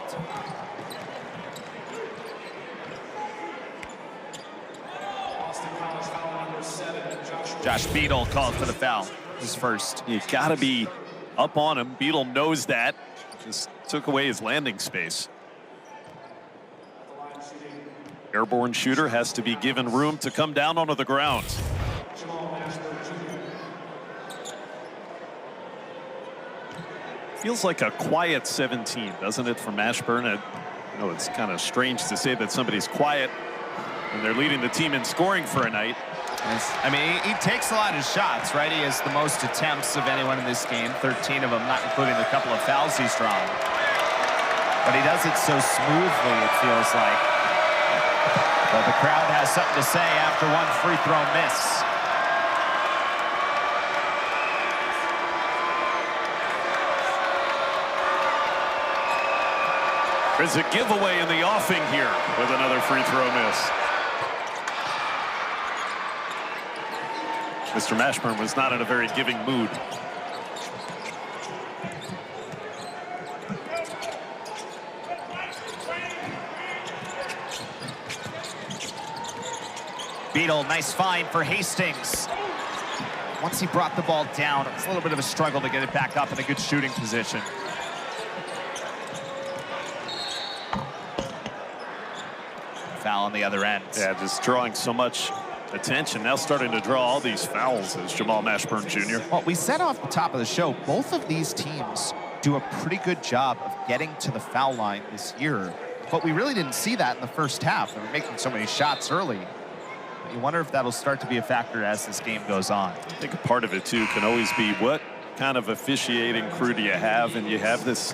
Josh Beadle called for the foul. His first. You got to be up on him. Beadle knows that. Just took away his landing space. Airborne shooter has to be given room to come down onto the ground. Feels like a quiet 17, doesn't it, for Mashburn? I know it's kind of strange to say that somebody's quiet when they're leading the team in scoring for a night. I mean, he takes a lot of shots, right? He has the most attempts of anyone in this game, 13 of them, not including the couple of fouls he's drawn. But he does it so smoothly, it feels like. But the crowd has something to say after one free throw miss. There's a giveaway in the offing here with another free throw miss. Mr. Mashburn was not in a very giving mood. Beadle, nice find for Hastings. Once he brought the ball down, it was a little bit of a struggle to get it back up in a good shooting position. Foul on the other end. Yeah, just drawing so much attention, now starting to draw all these fouls is Jamal Mashburn Jr. Well, we said off the top of the show, both of these teams do a pretty good job of getting to the foul line this year, but we really didn't see that in the first half. They were making so many shots early. You wonder if that'll start to be a factor as this game goes on. I think a part of it, too, can always be what kind of officiating crew do you have? And you have this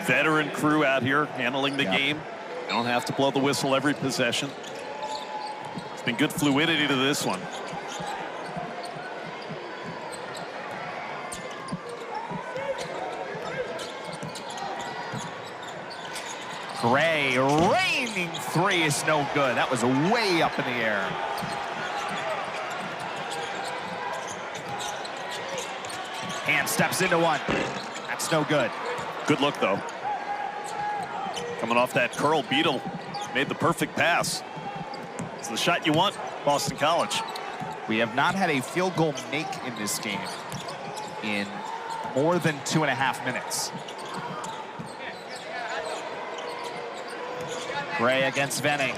veteran crew out here handling the game. You don't have to blow the whistle every possession. It's been good fluidity to this one. Gray, raining three is no good. That was way up in the air. Hand steps into one. That's no good. Good look, though. Coming off that curl, Beadle made the perfect pass. It's the shot you want, Boston College. We have not had a field goal make in this game in more than 2.5 minutes. Gray against Venning.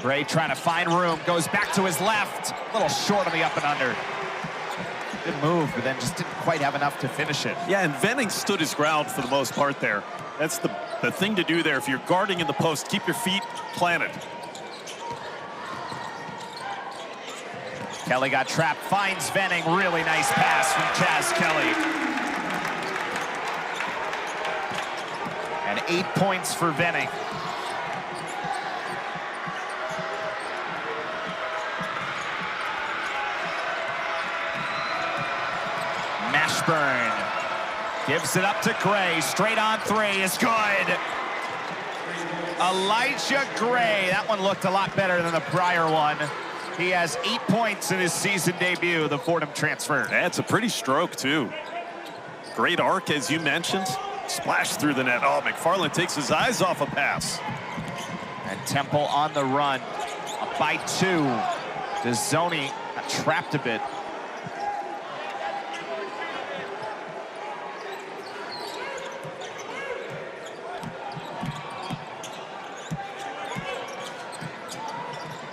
Gray trying to find room, goes back to his left. A little short on the up and under. Good move, but then just didn't quite have enough to finish it. Yeah, and Venning stood his ground for the most part there. That's the thing to do there. If you're guarding in the post, keep your feet planted. Kelley got trapped, finds Venning. Really nice pass from Chas Kelley. And 8 points for Venning. Mashburn Gives it up to Gray. Straight on three is good. Elijah Gray. That one looked a lot better than the prior one. He has 8 points in his season debut, the Fordham transfer. That's a pretty stroke, too. Great arc, as you mentioned. Splash through the net. Oh, McFarland takes his eyes off a pass. And Temple on the run. Up by 2. Dezzoni got trapped a bit.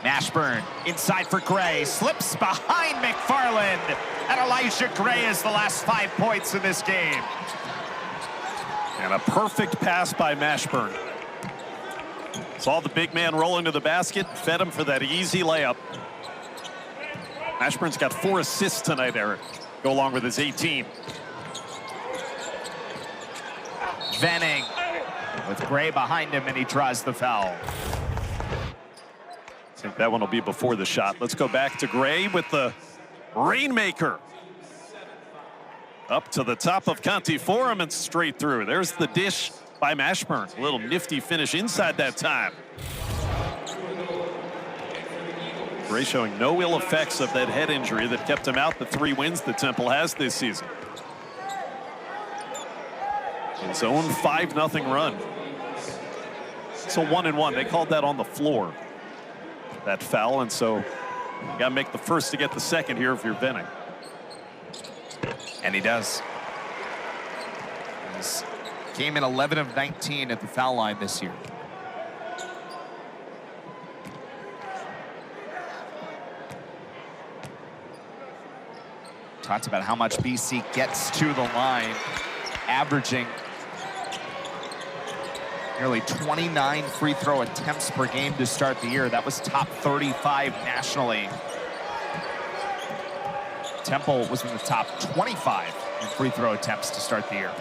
Mashburn inside for Gray, slips behind McFarland, and Elijah Gray is the last 5 points in this game. And a perfect pass by Mashburn. Saw the big man roll into the basket, fed him for that easy layup. Mashburn's got 4 assists tonight, Eric. Go along with his 18. Venning with Gray behind him, and he draws the foul. I think that one will be before the shot. Let's go back to Gray with the rainmaker. Up to the top of Conti Forum and straight through. There's the dish by Mashburn. A little nifty finish inside that time. Gray showing no ill effects of that head injury that kept him out the 3 wins that Temple has this season. His own 5-0 run. It's a 1-and-1. They called that on the floor, that foul, and so you got to make the first to get the second here if you're Venning. And he does. He's came in 11 of 19 at the foul line this year. Talked about how much BC gets to the line, averaging nearly 29 free throw attempts per game to start the year. That was top 35 nationally. Temple was in the top 25 in free throw attempts to start the year.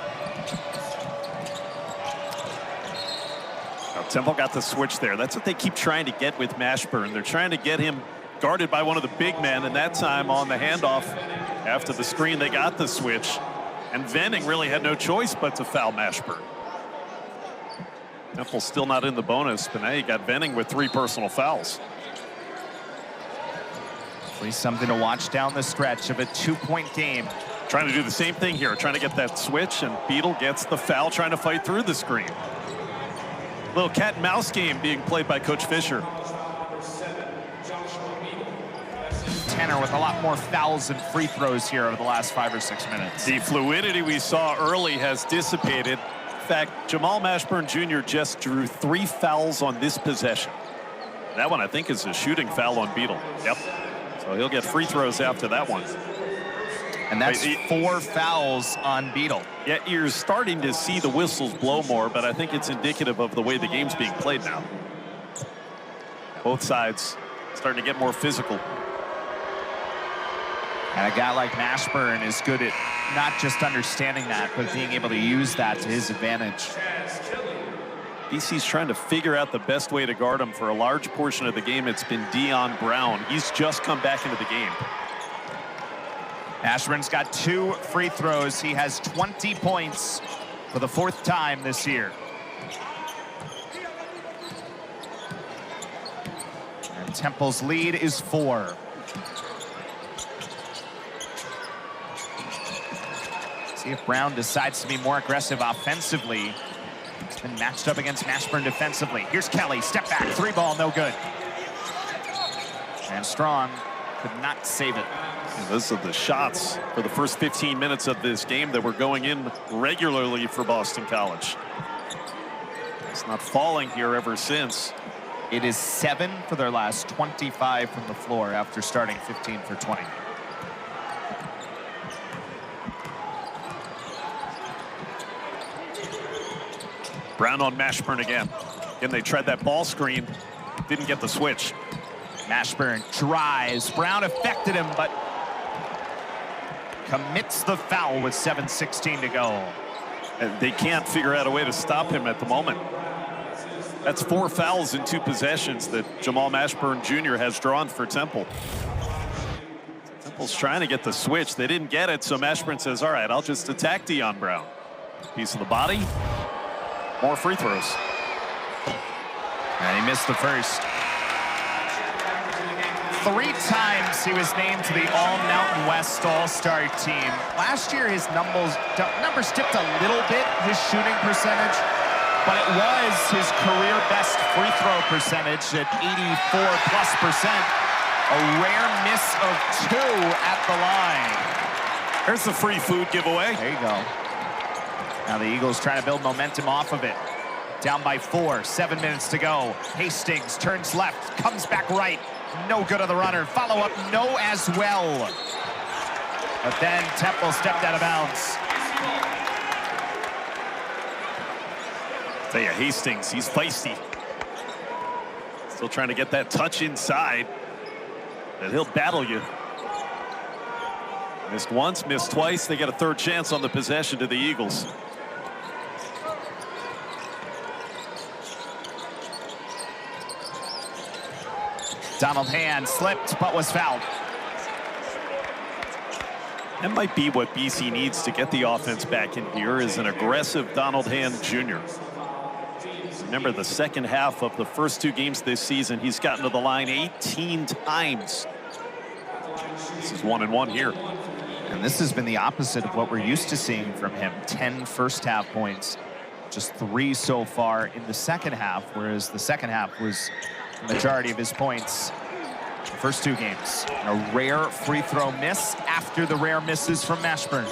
Now, Temple got the switch there. That's what they keep trying to get with Mashburn. They're trying to get him guarded by one of the big men, and that time on the handoff after the screen, they got the switch. And Venning really had no choice but to foul Mashburn. Temple still not in the bonus, but now you got Venning with 3 personal fouls. At least something to watch down the stretch of a 2-point game. Trying to do the same thing here, trying to get that switch, and Beadle gets the foul, trying to fight through the screen. Little cat and mouse game being played by Coach Fisher. Tenor with a lot more fouls and free throws here over the last 5 or 6 minutes. The fluidity we saw early has dissipated. In fact, Jamal Mashburn Jr. just drew 3 fouls on this possession. That one, I think, is a shooting foul on Beadle. Yep. So he'll get free throws after that one. And that's 4 fouls on Beadle. Yeah, you're starting to see the whistles blow more, but I think it's indicative of the way the game's being played now. Both sides starting to get more physical. And a guy like Mashburn is good at not just understanding that, but being able to use that to his advantage. BC's trying to figure out the best way to guard him. For a large portion of the game, it's been Dion Brown. He's just come back into the game. Mashburn's got 2 free throws. He has 20 points for the 4th time this year. And Temple's lead is 4. See if Brown decides to be more aggressive offensively. He's been matched up against Mashburn defensively. Here's Kelley, step back, 3 ball, no good. And Strong could not save it. And those are the shots for the first 15 minutes of this game that were going in regularly for Boston College. It's not falling here ever since. It is 7 for their last 25 from the floor after starting 15 for 20. Brown on Mashburn again. Again, they tried that ball screen, didn't get the switch. Mashburn drives. Brown affected him, but commits the foul with 7:16 to go. And they can't figure out a way to stop him at the moment. That's 4 fouls in 2 possessions that Jamal Mashburn Jr. has drawn for Temple. Temple's trying to get the switch. They didn't get it, so Mashburn says, all right, I'll just attack Dion Brown. Piece of the body. More free throws. And he missed the first. 3 times he was named to the All-Mountain West All-Star team. Last year, his numbers dipped a little bit, his shooting percentage, but it was his career best free throw percentage at 84+%. A rare miss of 2 at the line. There's the free food giveaway. There you go. Now the Eagles trying to build momentum off of it. Down by 4, 7 minutes to go. Hastings turns left, comes back right. No good on the runner. Follow up, no as well. But then Temple stepped out of bounds. Tell you, Hastings, he's feisty. Still trying to get that touch inside. And he'll battle you. Missed once, missed twice. They get a third chance on the possession to the Eagles. Donald Hand slipped, but was fouled. That might be what BC needs to get the offense back in here, is an aggressive Donald Hand Jr. Remember, the second half of the first 2 games this season, he's gotten to the line 18 times. This is 1-1 here. And this has been the opposite of what we're used to seeing from him. 10 first half points, just 3 so far in the second half, whereas the second half was the majority of his points the first 2 games. And a rare free throw miss after the rare misses from Mashburn.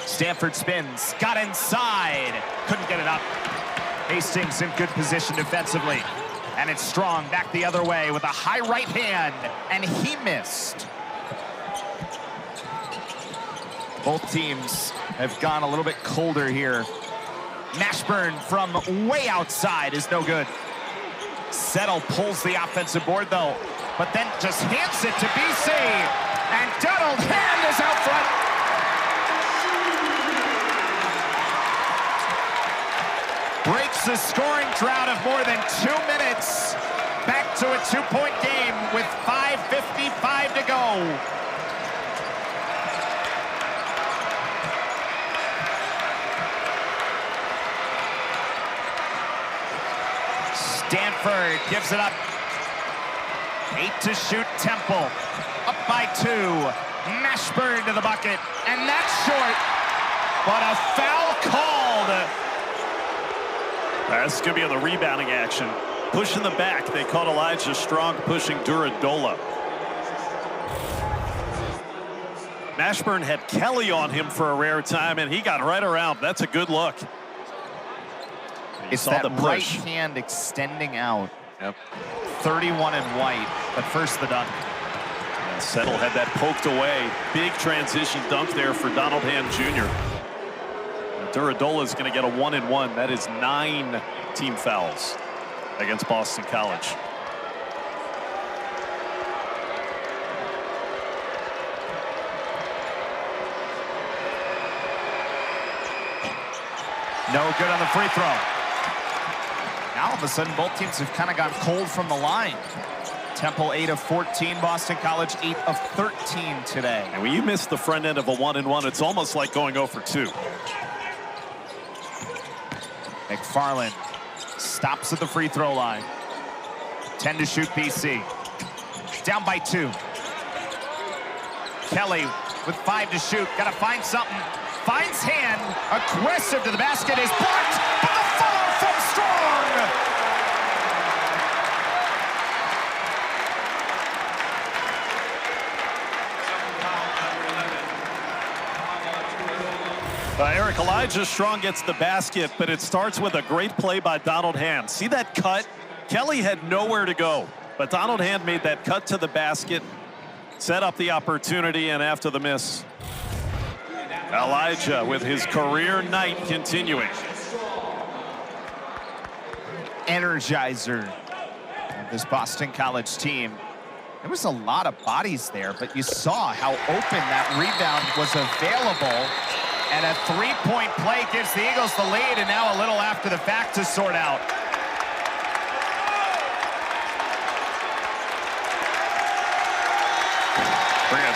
Stanford spins, got inside, couldn't get it up. Hastings in good position defensively. And it's Strong back the other way with a high right hand, and he missed. Both teams have gone a little bit colder here. Mashburn from way outside is no good. Settle pulls the offensive board though, but then just hands it to BC. And Donald Hand is out front. Breaks the scoring drought of more than 2 minutes. Back to a 2-point game with 5:55 to go. Stanford gives it up. 8 to shoot, Temple. Up by 2. Mashburn to the bucket. And that's short. But a foul called. That's going to be on the rebounding action. Push in the back. They caught Elijah Strong pushing Duradola. Mashburn had Kelley on him for a rare time, and he got right around. That's a good look. It's that right hand extending out. Yep. 31 in white, but first the dunk. And Settle had that poked away. Big transition dunk there for Donald Hand Jr. Duradola is going to get a 1-and-1. That is 9 team fouls against Boston College. No good on the free throw. Now all of a sudden both teams have kind of gone cold from the line. Temple 8 of 14, Boston College 8 of 13 today. And when you miss the front end of a 1-and-1, it's almost like going 0 for 2. McFarland stops at the free throw line. 10 to shoot BC. Down by 2. Kelley with 5 to shoot. Got to find something. Finds Hand. Aggressive to the basket is blocked. But the follow from Strong. Eric, Elijah Strong gets the basket, but it starts with a great play by Donald Hand. See that cut? Kelley had nowhere to go, but Donald Hand made that cut to the basket, set up the opportunity, and after the miss, Elijah with his career night continuing. Energizer of this Boston College team. There was a lot of bodies there, but you saw how open that rebound was available. And a 3-point play gives the Eagles the lead, and now a little after the fact to sort out.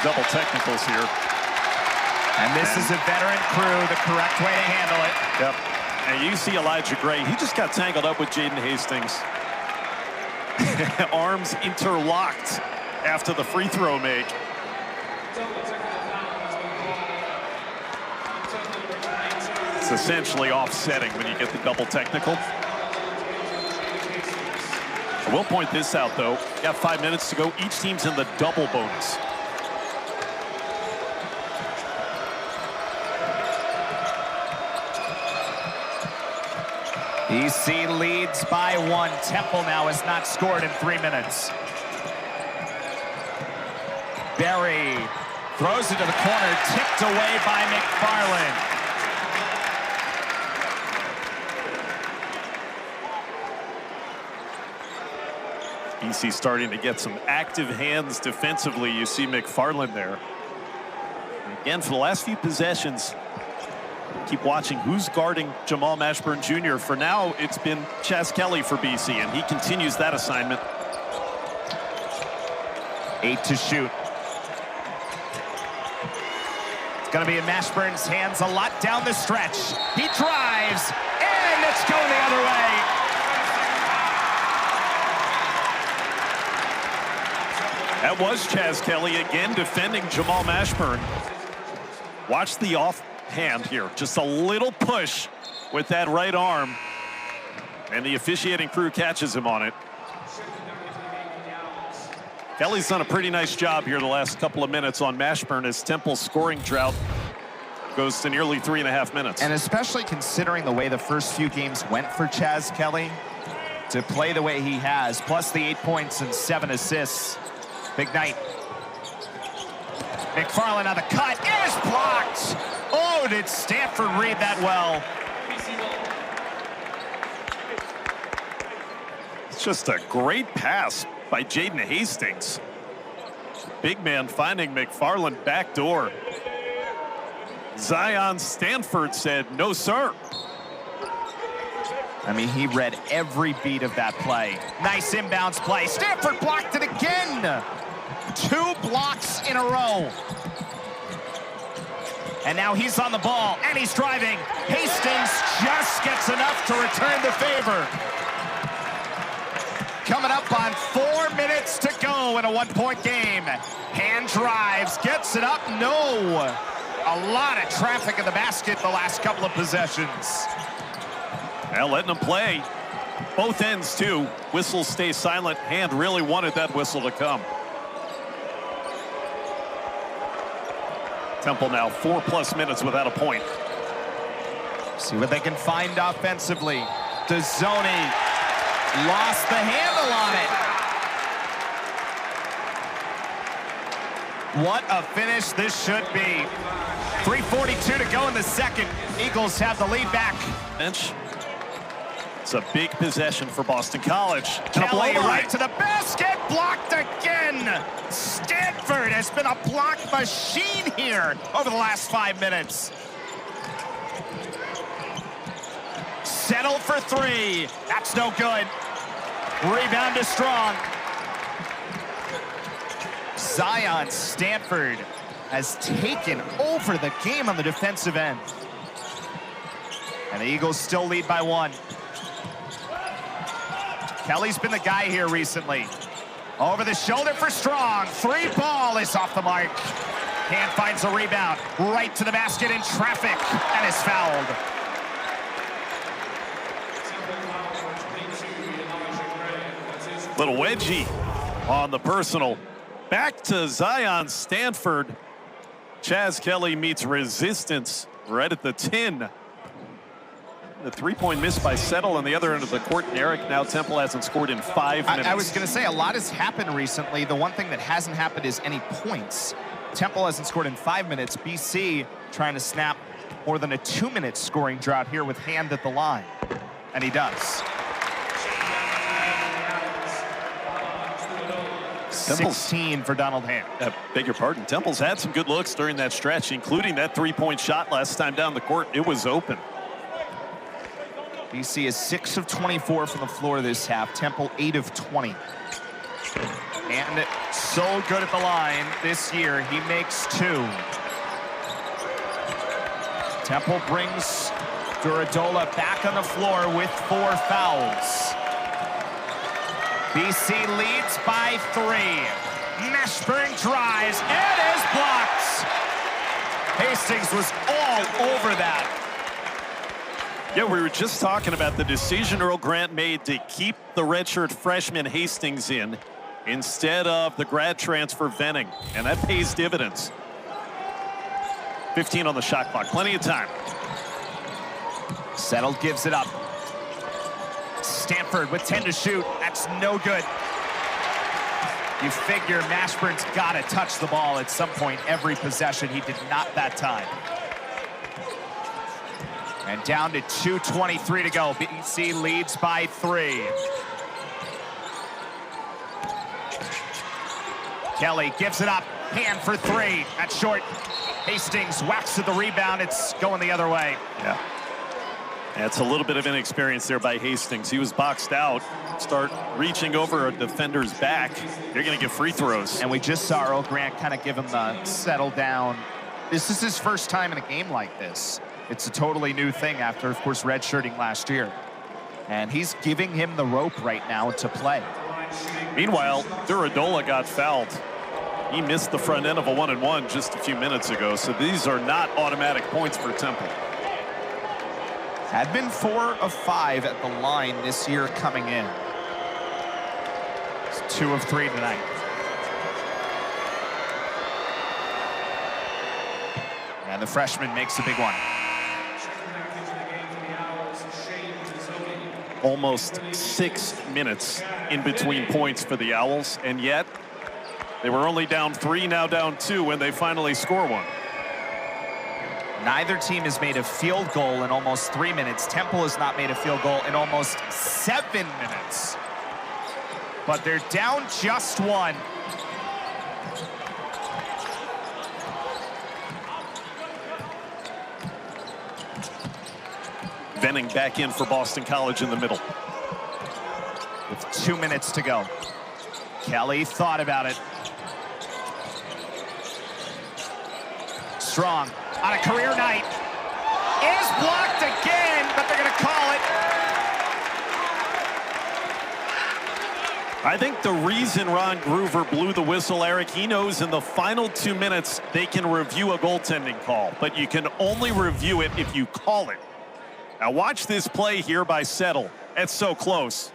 double technicals here. And this is a veteran crew, the correct way to handle it. Yep. And you see Elijah Gray, he just got tangled up with Jaden Hastings. Arms interlocked after the free throw make. It's essentially offsetting when you get the double technical. I will point this out, though. Got 5 minutes to go. Each team's in the double bonus. BC leads by 1. Temple now has not scored in 3 minutes. Berry throws it to the corner, tipped away by McFarland. BC starting to get some active hands defensively. You see McFarland there. And again, for the last few possessions, keep watching who's guarding Jamal Mashburn Jr. For now, it's been Chas Kelley for BC, and he continues that assignment. 8 to shoot. It's going to be in Mashburn's hands a lot down the stretch. He drives, and it's going the other way. That was Chas Kelley again defending Jamal Mashburn. Watch the offhand here. Just a little push with that right arm. And the officiating crew catches him on it. Kelley's done a pretty nice job here the last couple of minutes on Mashburn as Temple's scoring drought goes to nearly 3.5 minutes. And especially considering the way the first few games went for Chas Kelley, to play the way he has, plus the 8 points and 7 assists. Big night. McFarland on the cut. It is blocked. Oh, did Stanford read that well? It's just a great pass by Jaden Hastings. Big man finding McFarland backdoor. Zion Stanford said, no, sir. I mean, he read every beat of that play. Nice inbounds play. Stanford blocked it again. 2 blocks in a row. And now he's on the ball, and he's driving. Hastings just gets enough to return the favor. Coming up on 4 minutes to go in a 1-point game. Hand drives, gets it up, no. A lot of traffic in the basket the last couple of possessions. Well, letting them play. Both ends, too. Whistles stay silent. Hand really wanted that whistle to come. Temple now 4+ minutes without a point. See what they can find offensively. Dezzoni lost the handle on it. What a finish this should be. 3:42 to go in the second. Eagles have the lead back. Bench. It's a big possession for Boston College. Kelley right to the basket, blocked again. Stanford has been a block machine here over the last 5 minutes. Settle for 3. That's no good. Rebound is strong. Zion Stanford has taken over the game on the defensive end. And the Eagles still lead by 1. Kelley's been the guy here recently. Over the shoulder for Strong. 3 ball is off the mark. Hand finds a rebound. Right to the basket in traffic and is fouled. Little wedgie on the personal. Back to Zion Stanford. Chas Kelley meets resistance right at the 10. The 3-point miss by Settle on the other end of the court. And Eric, now Temple hasn't scored in 5 minutes. I was going to say, a lot has happened recently. The one thing that hasn't happened is any points. Temple hasn't scored in 5 minutes. BC trying to snap more than a 2-minute scoring drought here with Hand at the line. And he does. Temple's 16 for Donald Hand. Beg your pardon. Temple's had some good looks during that stretch, including that 3-point shot last time down the court. It was open. BC is 6 of 24 from the floor this half. Temple 8 of 20. And so good at the line this year, he makes 2. Temple brings Duradola back on the floor with 4 fouls. BC leads by 3. Mashburn drives, it is blocked. Hastings was all over that. Yeah, we were just talking about the decision Earl Grant made to keep the redshirt freshman Hastings in instead of the grad transfer Venning, and that pays dividends. 15 on the shot clock, plenty of time. Settled gives it up. Stanford with 10 to shoot. That's no good. You figure Mashburn's got to touch the ball at some point every possession. He did not that time. And down to 2:23 to go. BC leads by 3. Kelley gives it up. Hand for 3. That's short. Hastings whacks to the rebound. It's going the other way. Yeah. That's a little bit of inexperience there by Hastings. He was boxed out. Start reaching over a defender's back. You're going to get free throws. And we just saw Earl Grant kind of give him the settle down. This is his first time in a game like this. It's a totally new thing after, of course, redshirting last year. And he's giving him the rope right now to play. Meanwhile, Duradola got fouled. He missed the front end of a 1-and-1 just a few minutes ago. So these are not automatic points for Temple. Had been 4 of 5 at the line this year coming in. It's 2 of 3 tonight. And the freshman makes a big one. Almost 6 minutes in between points for the Owls, and yet they were only down 3, now down 2 when they finally score one. Neither team has made a field goal in almost 3 minutes. Temple has not made a field goal in almost 7 minutes. But they're down just 1. Venning back in for Boston College in the middle. With 2 minutes to go. Kelley thought about it. Strong on a career night. Is blocked again, but they're going to call it. I think the reason Ron Groover blew the whistle, Eric, he knows in the final 2 minutes they can review a goaltending call, but you can only review it if you call it. Now watch this play here by Settle. It's so close.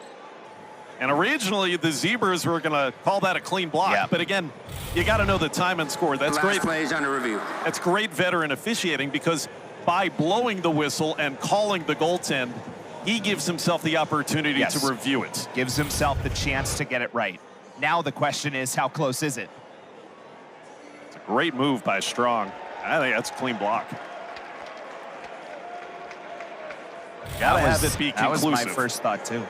And originally the Zebras were going to call that a clean block, yeah. But again, you got to know the time and score. That's Last great. plays under review. That's great veteran officiating, because by blowing the whistle and calling the goaltend, he gives himself the opportunity to review it. Gives himself the chance to get it right. Now the question is, how close is it? It's a great move by Strong. I think that's a clean block. Gotta have it be conclusive. That was my first thought too.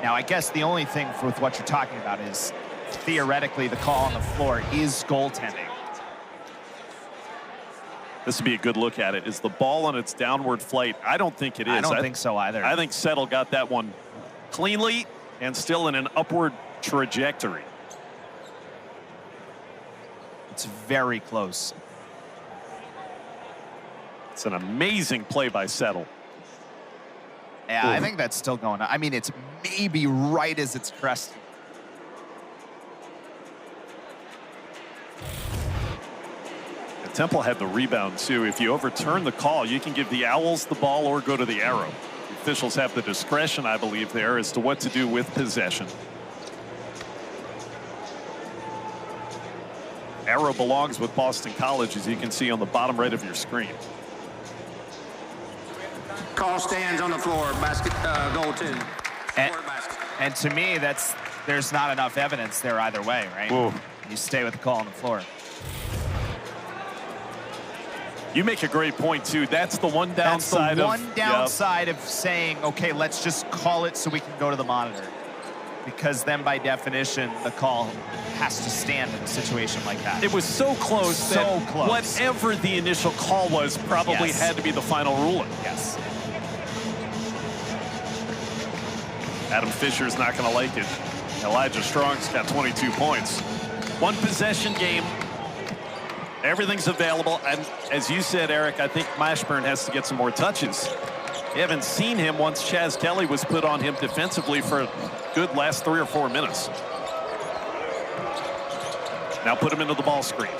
Now, I guess the only thing with what you're talking about is theoretically the call on the floor is goaltending. This would be a good look at it. Is the ball on its downward flight? I don't think it is. I don't think so either. I think Settle got that one cleanly and still in an upward trajectory. It's very close. It's an amazing play by Settle. Yeah, I think that's still going on. I mean, it's maybe right as it's crested. And Temple had the rebound, too. If you overturn the call, you can give the Owls the ball or go to the arrow. The officials have the discretion, I believe, there as to what to do with possession. Arrow belongs with Boston College, as you can see on the bottom right of your screen. Call stands on the floor. Basket, goal 2. And to me, there's not enough evidence there either way, right? Whoa. You stay with the call on the floor. You make a great point, too. That's the one downside. That's the one downside of saying, okay, let's just call it so we can go to the monitor. Because then, by definition, the call has to stand in a situation like that. It was so close. So close. Whatever the initial call was probably had to be the final ruling. Yes. Adam Fisher's not going to like it. Elijah Strong's got 22 points. One possession game. Everything's available. And as you said, Eric, I think Mashburn has to get some more touches. You haven't seen him once Chas Kelley was put on him defensively for a good last 3 or 4 minutes. Now put him into the ball screen.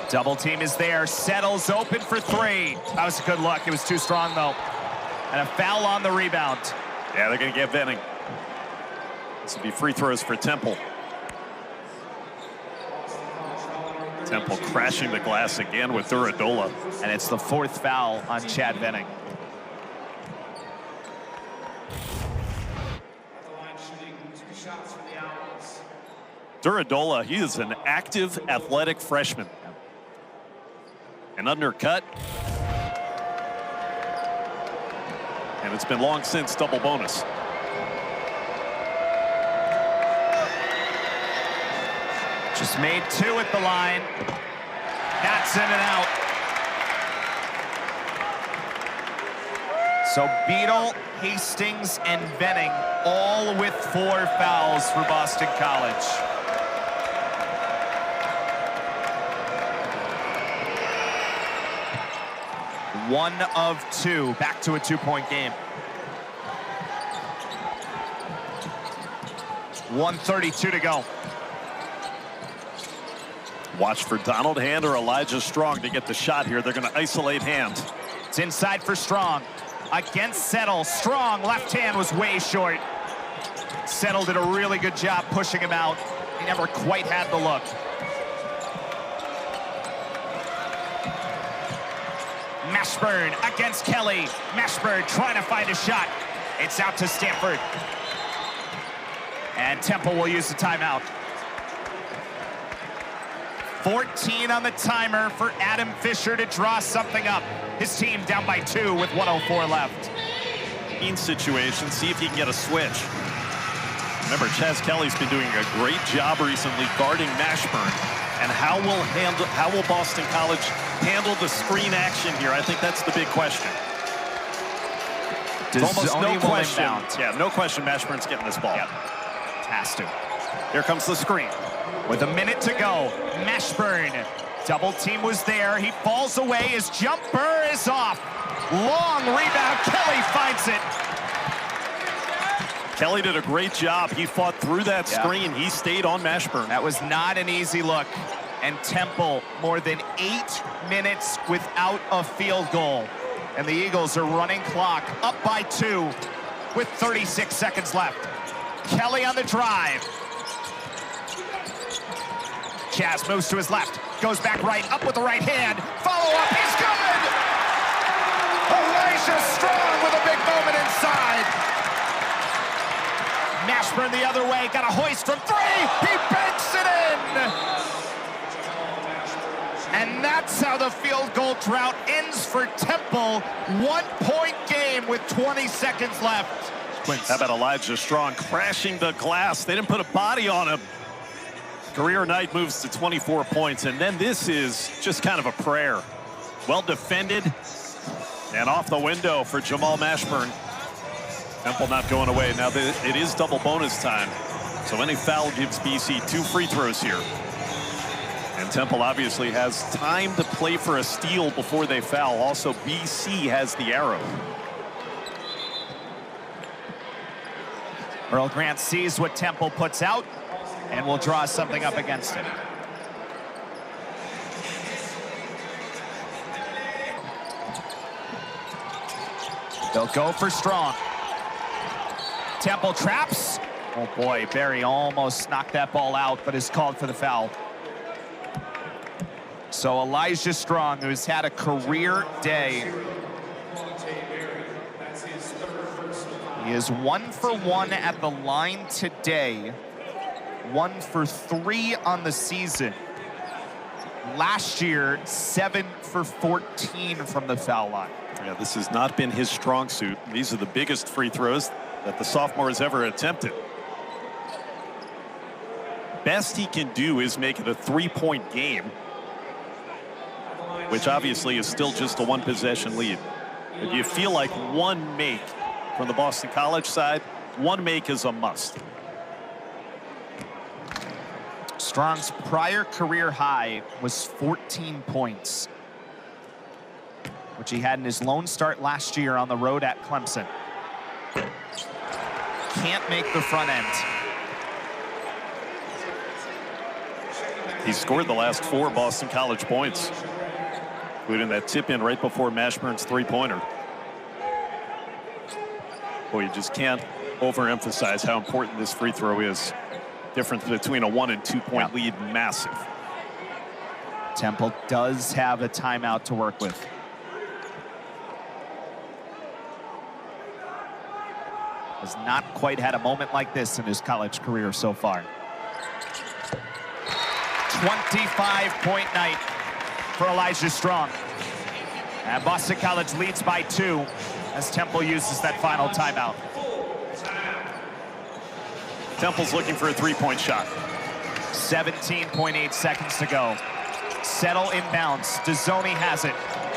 Double team is there. Settles open for 3. That was a good look. It was too strong, though. And a foul on the rebound. Yeah, they're going to get Venning. This will be free throws for Temple. Temple crashing the glass again with Duradola. And it's the 4th foul on Chad Venning. Duradola, he is an active, athletic freshman. An undercut. And it's been long since double bonus. Just made 2 at the line. That's in and out. So Beadle, Hastings, and Venning all with 4 fouls for Boston College. One of 2, back to a 2-point game. 1:32 to go. Watch for Donald Hand or Elijah Strong to get the shot here. They're going to isolate Hand. It's inside for Strong. Against Settle. Strong, left hand was way short. Settle did a really good job pushing him out. He never quite had the look. Mashburn against Kelley. Mashburn trying to find a shot. It's out to Stanford. And Temple will use the timeout. 14 on the timer for Adam Fisher to draw something up. His team down by 2 with 1:04 left. In situation, see if he can get a switch. Remember, Chas Kelley's been doing a great job recently guarding Mashburn. And how will Boston College handle the screen action here? I think that's the big question. Almost no question. Yeah, no question Mashburn's getting this ball. Yep. Has to. Here comes the screen. With a minute to go, Mashburn. Double team was there. He falls away. His jumper is off. Long rebound. Kelley finds it. Kelley did a great job. He fought through that screen. He stayed on Mashburn. That was not an easy look. And Temple more than 8 minutes without a field goal. And the Eagles are running clock up by 2 with 36 seconds left. Kelley on the drive. Chas moves to his left, goes back right, up with the right hand. Follow up, he's good! Elijah Strong with a big moment inside. Mashburn the other way, got a hoist from 3. He banks it in! And that's how the field goal drought ends for Temple. 1-point game with 20 seconds left. How about Elijah Strong crashing the glass? They didn't put a body on him. Career night moves to 24 points, and then this is just kind of a prayer. Well defended, and off the window for Jamal Mashburn. Temple not going away. Now it is double bonus time, so any foul gives BC 2 free throws here. And Temple obviously has time to play for a steal before they foul. Also, BC has the arrow. Earl Grant sees what Temple puts out and will draw something up against it. They'll go for Strong. Temple traps. Oh boy, Barry almost knocked that ball out, but is called for the foul. So Elijah Strong, who's had a career day. He is 1 for 1 at the line today. 1 for 3 on the season. Last year, 7 for 14 from the foul line. Yeah, this has not been his strong suit. These are the biggest free throws that the sophomore has ever attempted. Best he can do is make it a 3-point game, which obviously is still just a 1-possession lead. But you feel like one make from the Boston College side one make is a must. Strong's prior career high was 14 points, which he had in his lone start last year on the road at Clemson. Can't make the front end. He scored the last 4 Boston College points, including that tip in right before Mashburn's three-pointer. Boy, you just can't overemphasize how important this free throw is. Difference between a 1- and 2-point lead, massive. Temple does have a timeout to work with. Has not quite had a moment like this in his college career so far. 25-point night for Elijah Strong. And Boston College leads by 2 as Temple uses that final timeout. Temple's looking for a 3-point shot. 17.8 seconds to go. Settle inbounds. Dezzoni has it.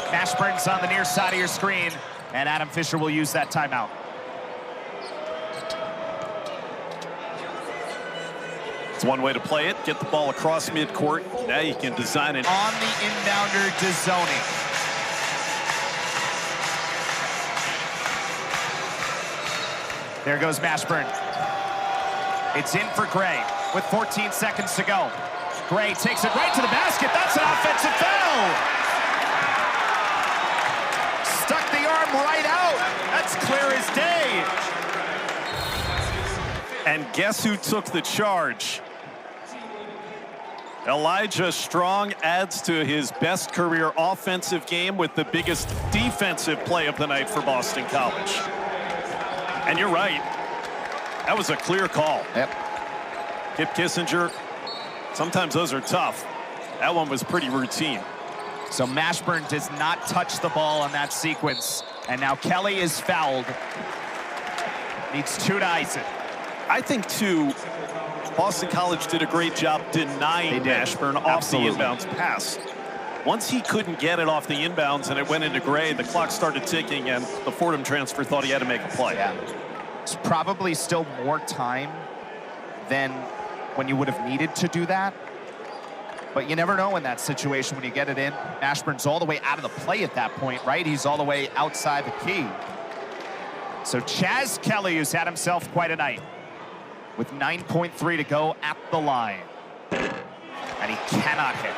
Mashburn's on the near side of your screen, and Adam Fisher will use that timeout. It's one way to play it. Get the ball across midcourt. Now you can design it. On the inbounder, Dezzoni. There goes Mashburn. It's in for Gray with 14 seconds to go. Gray takes it right to the basket. That's an offensive foul. Stuck the arm right out. That's clear as day. And guess who took the charge? Elijah Strong adds to his best career offensive game with the biggest defensive play of the night for Boston College. And you're right. That was a clear call. Yep. Kip Kissinger, sometimes those are tough. That one was pretty routine. So Mashburn does not touch the ball on that sequence. And now Kelley is fouled. Needs 2 to ice it. I think, too, Boston College did a great job denying Mashburn off the inbounds pass. Once he couldn't get it off the inbounds and it went into Gray, the clock started ticking, and the Fordham transfer thought he had to make a play. Yeah. It's probably still more time than when you would have needed to do that. But you never know in that situation when you get it in. Mashburn's all the way out of the play at that point, right? He's all the way outside the key. So Chas Kelley, who's had himself quite a night, with 9.3 to go at the line. And he cannot hit.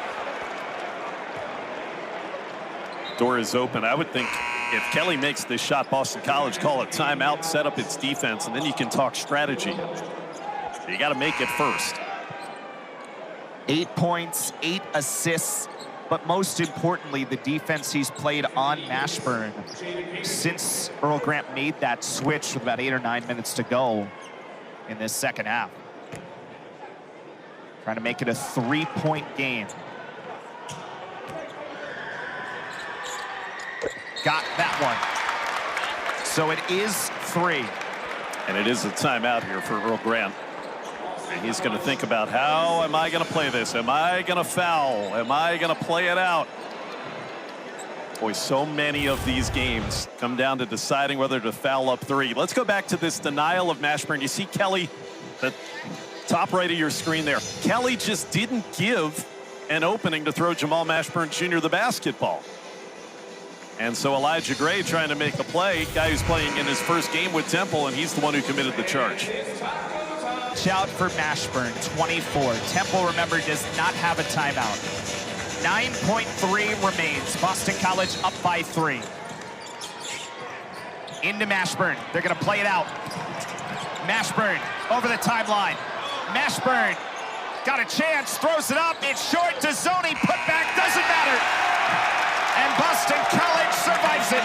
Door is open. I would think if Kelley makes this shot, Boston College call a timeout, set up its defense, and then you can talk strategy. You got to make it first. 8 points, 8 assists, but most importantly, the defense he's played on Mashburn since Earl Grant made that switch with about 8 or 9 minutes to go in this second half. Trying to make it a 3-point game. Got that one. So it is 3. And it is a timeout here for Earl Grant. And he's going to think about, how am I going to play this? Am I going to foul? Am I going to play it out? Boy, so many of these games come down to deciding whether to foul up 3. Let's go back to this denial of Mashburn. You see Kelley, the top right of your screen there. Kelley just didn't give an opening to throw Jamal Mashburn Jr. the basketball. And so Elijah Gray trying to make the play, guy who's playing in his first game with Temple, and he's the one who committed the charge. Shout for Mashburn, 24. Temple, remember, does not have a timeout. 9.3 remains. Boston College up by 3. Into Mashburn. They're going to play it out. Mashburn over the timeline. Mashburn got a chance, throws it up. It's short. Dezzoni, put back, doesn't matter. And Boston College survives it.